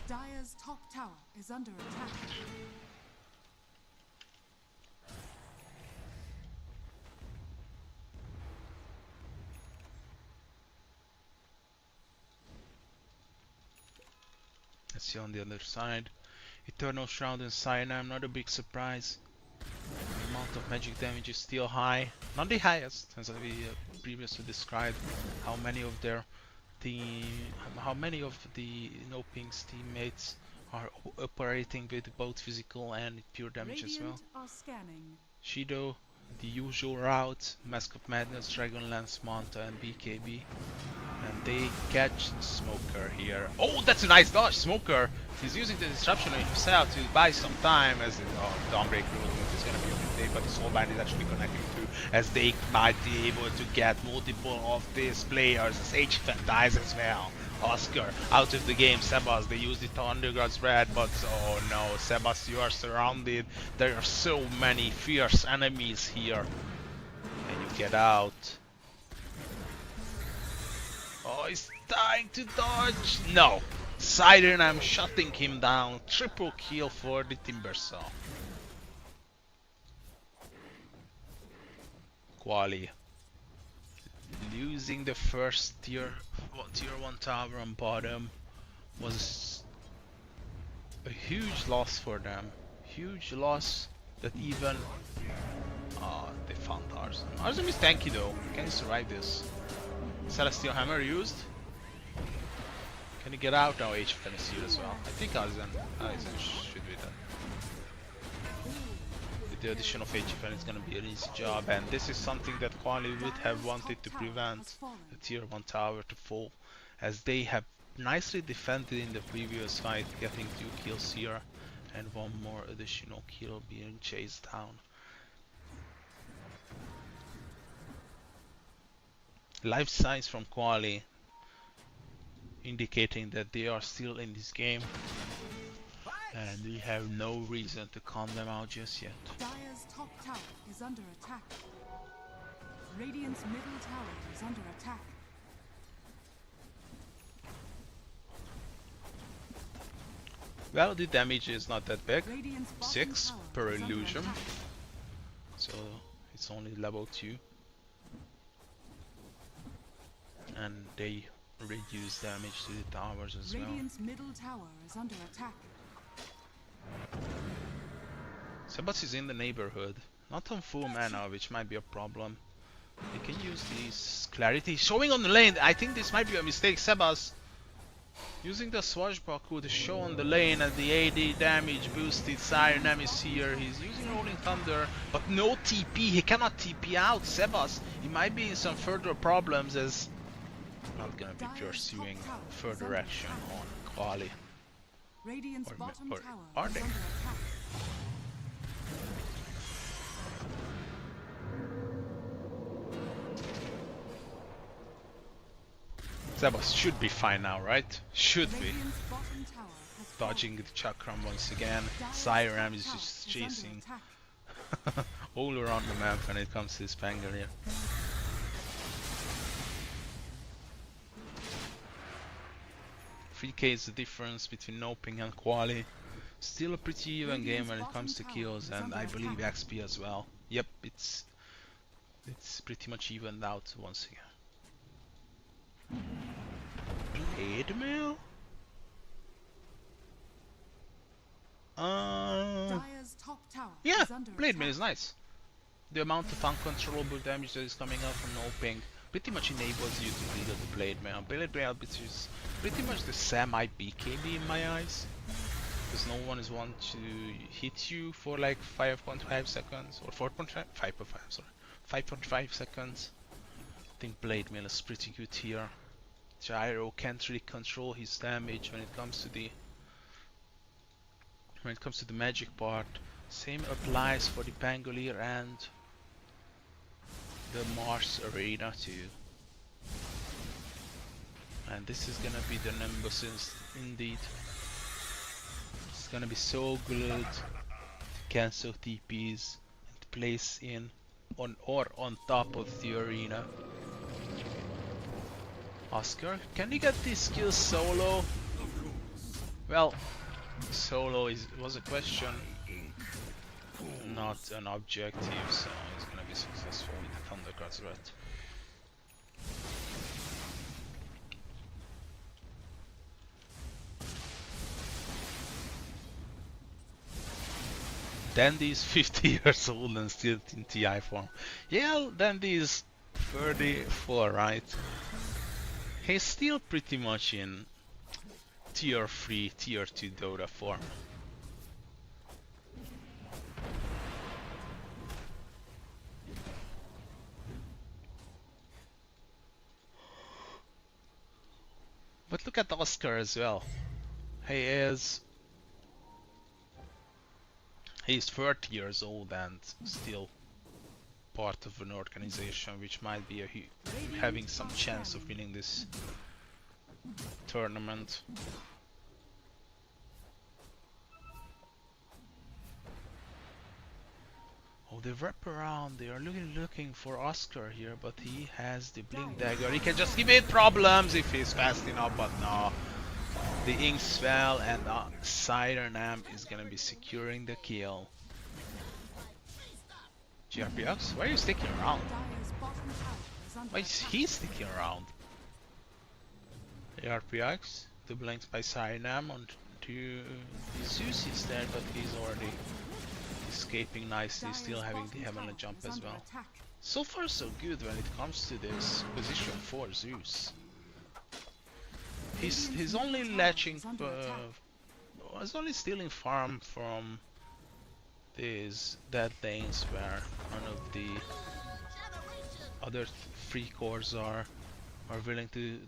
Dire's top tower is under attack. Let's see on the other side. Eternal Shroud and Cyanide, not a big surprise. The amount of magic damage is still high. Not the highest, as we previously described. How many of the NoPing's teammates are operating with both physical and pure damage as well. Radiant are scanning. Shido, the usual route, Mask of Madness, Dragonlance, Manta and BKB. And they catch Smoker here. Oh, that's a nice dodge, Smoker! He's using the disruption on himself to buy some time as Dawnbreak movement is gonna be on the day, but his whole band is actually connecting too, as they might be able to get multiple of these players as HFN dies as well. Oscar out of the game. Sebas, they used it on Underground's red, but oh no, Sebas, you are surrounded. There are so many fierce enemies here. And you get out. Oh, he's trying to dodge. No. Siren, I'm shutting him down. Triple kill for the Timbersaw. Qhali losing the first tier 1 tower on bottom was a huge loss for them. Huge loss that even they found Arsen. Arsen is tanky though. Can he survive this? Celestial Hammer used. Can he get out now? HFN is here as well. I think Arsen should be done. With the addition of HFN, it's gonna be an easy job, and this is something that Qhali would have wanted to prevent the tier 1 tower to fall, as they have nicely defended in the previous fight, getting 2 kills here and 1 more additional kill being chased down. Life signs from Qhali indicating that they are still in this game, and we have no reason to count them out just yet. Dire's top tower is under attack. Radiant's middle tower is under attack. Well, the damage is not that big. Radiant's bottom 6 tower per is under illusion, attack. so it's only level 2. And they reduce damage to the towers as well. Radiant's middle tower is under attack. Sebas is in the neighborhood, not on full mana, which might be a problem. They can use this clarity. Showing on the lane, I think this might be a mistake. Sebas using the swashbuckle to show on the lane, and the AD damage boosted. Siren is here. He's using Rolling Thunder, but no TP. He cannot TP out. Sebas, he might be in some further problems, as not gonna be pursuing further action on Qhali. Radiant's Or bottom tower are is they? under attack. Sebas should be fine now, right? Should be. Radiant's bottom tower has Dodging the chakram once again. Siren is just chasing all around the map when it comes to this Spangle here. 3k is the difference between NoPing and Qhali. Still a pretty even game when it comes to kills, and I believe XP as well. Yep, it's pretty much evened out once again. Blade Mail? Dire's top tower Yeah, is under Blade Mail attack. is nice. The amount of uncontrollable damage that is coming out from NoPing pretty much enables you to deal with the Blade Mail. Blade Mail which is pretty much the semi-BKB in my eyes. Because no one is want to hit you for like 5.5 seconds or 4.5? 5.5, sorry. 5.5 seconds. I think Blade Mail is pretty good here. Gyro can't really control his damage when it comes to the magic part. Same applies for the Pangolier and the Mars Arena too. And this is gonna be the Nimbus indeed. It's gonna be so good to cancel TPs and place in on top of the arena. Oscar, can you get these skills solo? Well, solo was a question, not an objective, so he's gonna be successful with the Thundercard's Rat. Dandy is 50 years old and still in TI form. Yeah, Dandy is 34, right? He's still pretty much in tier 3, tier 2 Dota form. But look at Oscar as well. He's 30 years old and still part of an organization which might be having some chance of winning this tournament. Oh, they wrap around. They are looking for Oscar here, but he has the Blink Dagger. He can just give it problems if he's fast enough, but no. The Inkswell and Sirenam is gonna be securing the kill. GRPX, why are you sticking around? Why is he sticking around? GRPX, the blinks by Sirenam onto Zeus is there, but he's already escaping nicely, still having the Heavenly Jump as well. So far so good when it comes to this position for Zeus. He's only latching, he's only stealing farm from these dead lanes where none of the other free cores are willing to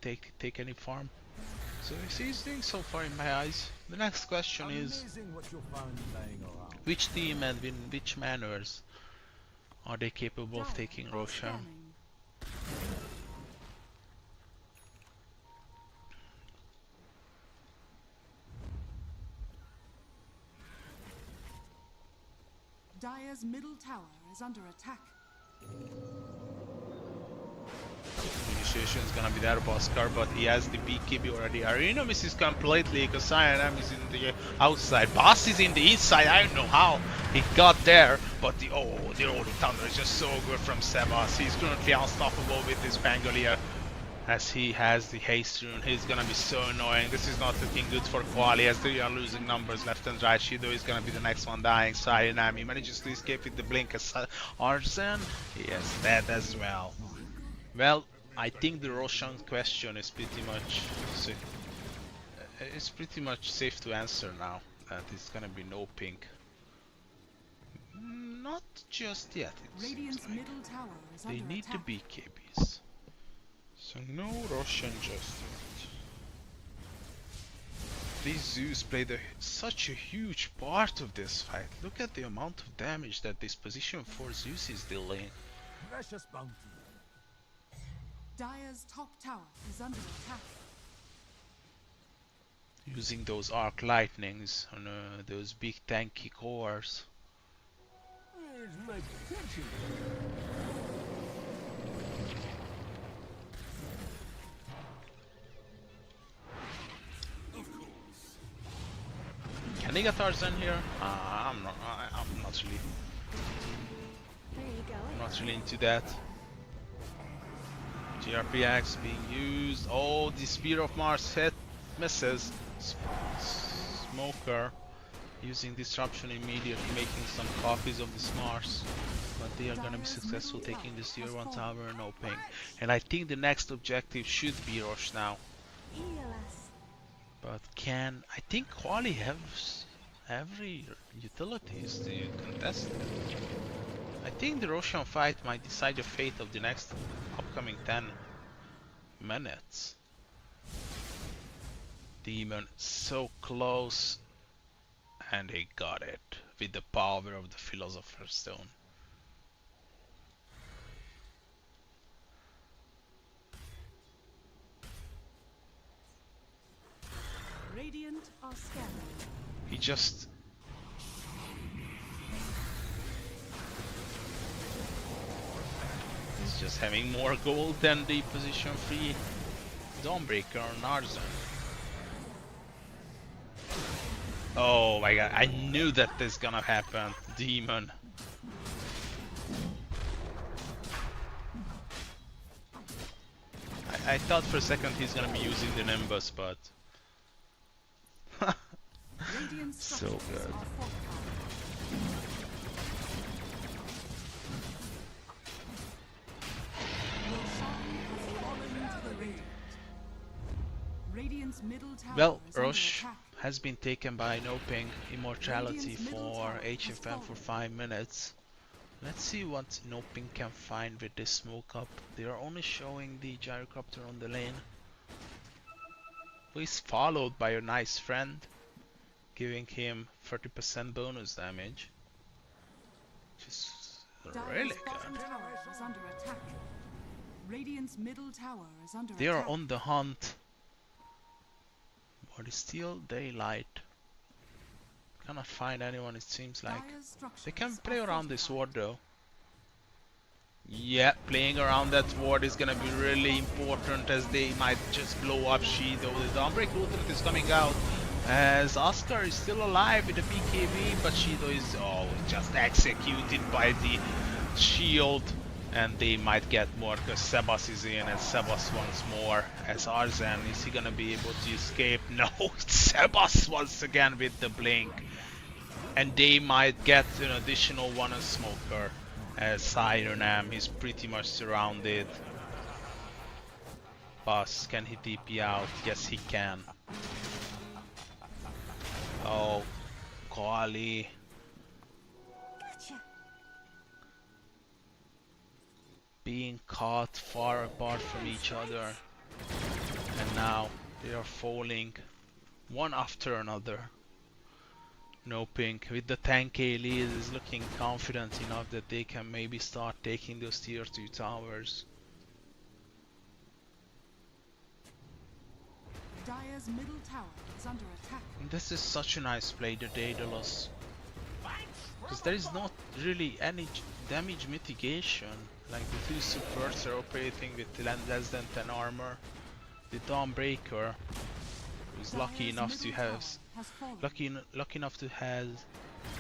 take any farm. So he's doing so far in my eyes. The next question is, which team and in which manners are they capable of taking Roshan? Dire's middle tower is under attack. Initiation is gonna be there, Oscar, but he has the BKB already. Arena misses completely because Cyanam is in the outside. Boss is in the east side. I don't know how he got there, but the Rolling Thunder is just so good from Sebas. He's currently unstoppable with this Pangolier. As he has the haste rune, he's gonna be so annoying. This is not looking good for Qhali as they are losing numbers left and right. Shido is gonna be the next one dying. Sayanami manages to escape with the blink as Arzen. He is dead as well. Well, I think the Roshan question is pretty much safe to answer now. That it's gonna be NoPing. Not just yet. Radiant's middle tower is under They need attack. the BKBs. So no Roshan just yet. These Zeus played such a huge part of this fight. Look at the amount of damage that this position for Zeus is dealing. Precious bounty. Dire's top tower is under attack. Using those arc lightnings on those big tanky cores. Where's my potential? Can they get Tarzan here? I'm not really. Where are you going? I'm not really into that. GRPX being used. Oh, the Spear of Mars hit, misses. Smoker using disruption immediately, making some copies of this Mars. But they are gonna be successful taking this tier 1 tower and NoPing. And I think the next objective should be Roche now. But I think Qhali has every utilities to contest it. I think the Roshan fight might decide the fate of the next upcoming 10 minutes. Demon so close, and they got it with the power of the Philosopher's Stone. Radiant are scanning. He just he's just having more gold than the position 3 Dawnbreaker on Arzen. Oh my god, I knew that this gonna happen. Demon. I thought for a second he's gonna be using the Nimbus, but so good. Well, Roche has been taken by NoPing Immortality for HFM for 5 minutes. Let's see what NoPing can find with this smoke up. They are only showing the gyrocopter on the lane, who is followed by a nice friend, giving him 30% bonus damage. Just really good. They are on the hunt, but it's still daylight. Cannot find anyone, it seems like. They can play around this ward though. Yeah, playing around that ward is gonna be really important, as they might just blow up Shido. The Dawnbreak ultimate is coming out, as Oscar is still alive with the BKB, but Shido is just executed by the shield. And they might get more because Sebas is in, and Sebas once more as Arzen. Is he gonna be able to escape? No, Sebas once again with the blink. And they might get an additional one on Smoker, as Sirenam is pretty much surrounded. Boss, can he TP out? Yes, he can. Oh, Qhali. Being caught far apart from each other, and now they are falling one after another. NoPing with the 10k lead is looking confident enough that they can maybe start taking those tier 2 towers. Dire's middle tower is under attack. And this is such a nice play, the Daedalus, because there is not really any damage mitigation. Like the two supports are operating with less than 10 armor. The Dawnbreaker is lucky enough to have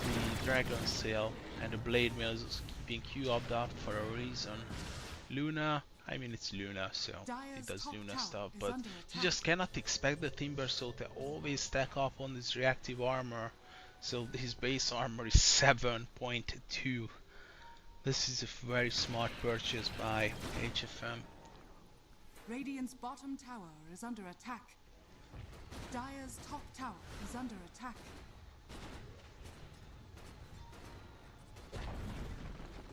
the Dragon Sail, and the Blade Mail is being queued up for a reason. Luna, I mean it's Luna, so it does Luna stuff, but you just cannot expect the Timber Soul to always stack up on this reactive armor. So his base armor is 7.2. This is a very smart purchase by HFM. Radiant's bottom tower is under attack. Dire's top tower is under attack.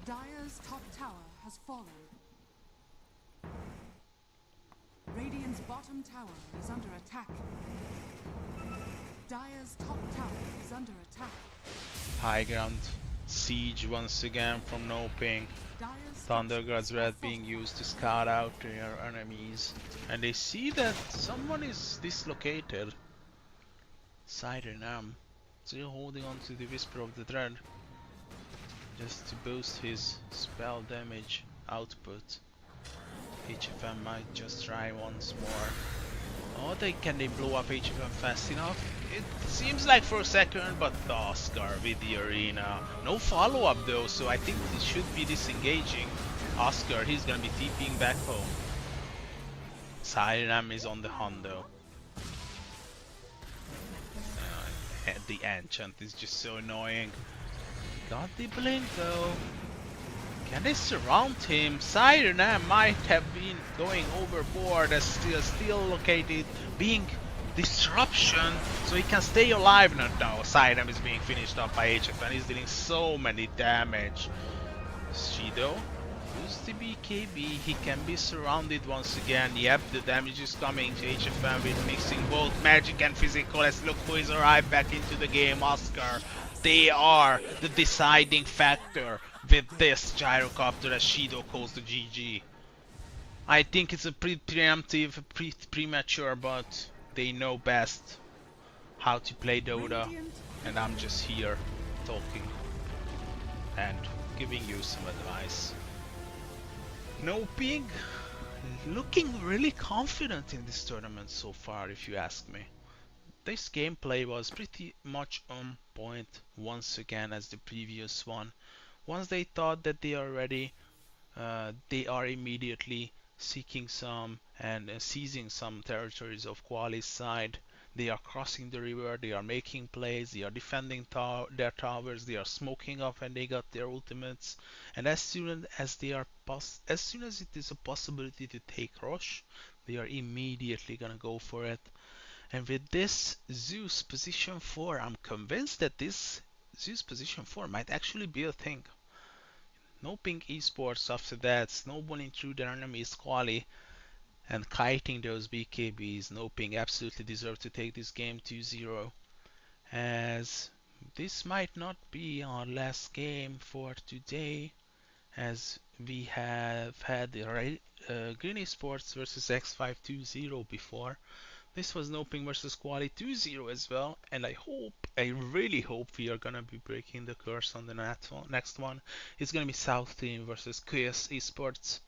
Dire's top tower has fallen. Radiant's bottom tower is under attack. Dire's top tower is under attack. High ground siege once again from NoPing. Thundergod's Red being used to scout out their enemies, and they see that someone is dislocated. Sirenam still holding on to the Whisper of the Dread, just to boost his spell damage output. HFM might just try once more. Oh, can they blow up HFM fast enough? It seems like for a second, but Oscar with the arena. No follow-up though, so I think it should be disengaging. Oscar, he's gonna be TPing back home. Sirenam is on the Hondo. And the enchant is just so annoying. Got the blink though. Can they surround him? Sirenam might have been going overboard as still located, being disruption, so he can stay alive. No, Sirenam is being finished off by HF and he's dealing so many damage. Shido, use the BKB, he can be surrounded once again. Yep, the damage is coming to HFM with mixing both magic and physical. Let's look who is arrived back into the game. Oscar. They are the deciding factor with this gyrocopter as Shido calls the GG. I think it's a preemptive, premature, but they know best how to play Dota, and I'm just here talking and giving you some advice. NoPing looking really confident in this tournament so far, if you ask me. This gameplay was pretty much on point once again as the previous one. Once they thought that they are ready, they are immediately seeking some and seizing some territories of Qhali's side. They are crossing the river, they are making plays, they are defending their towers, they are smoking off and they got their ultimates. And as soon as it is a possibility to take Rosh, they are immediately gonna go for it. And with this Zeus position 4, I'm convinced that this Zeus position 4 might actually be a thing. NoPing Esports after that, snowballing through their enemies Qhali and kiting those BKBs. NoPing absolutely deserve to take this game 2-0, as this might not be our last game for today, as we have had the Green Esports versus X5 2-0 before. This was NoPing versus Qhali 2-0 as well, and I really hope we are gonna be breaking the curse on the next one. It's gonna be South Team versus QS Esports.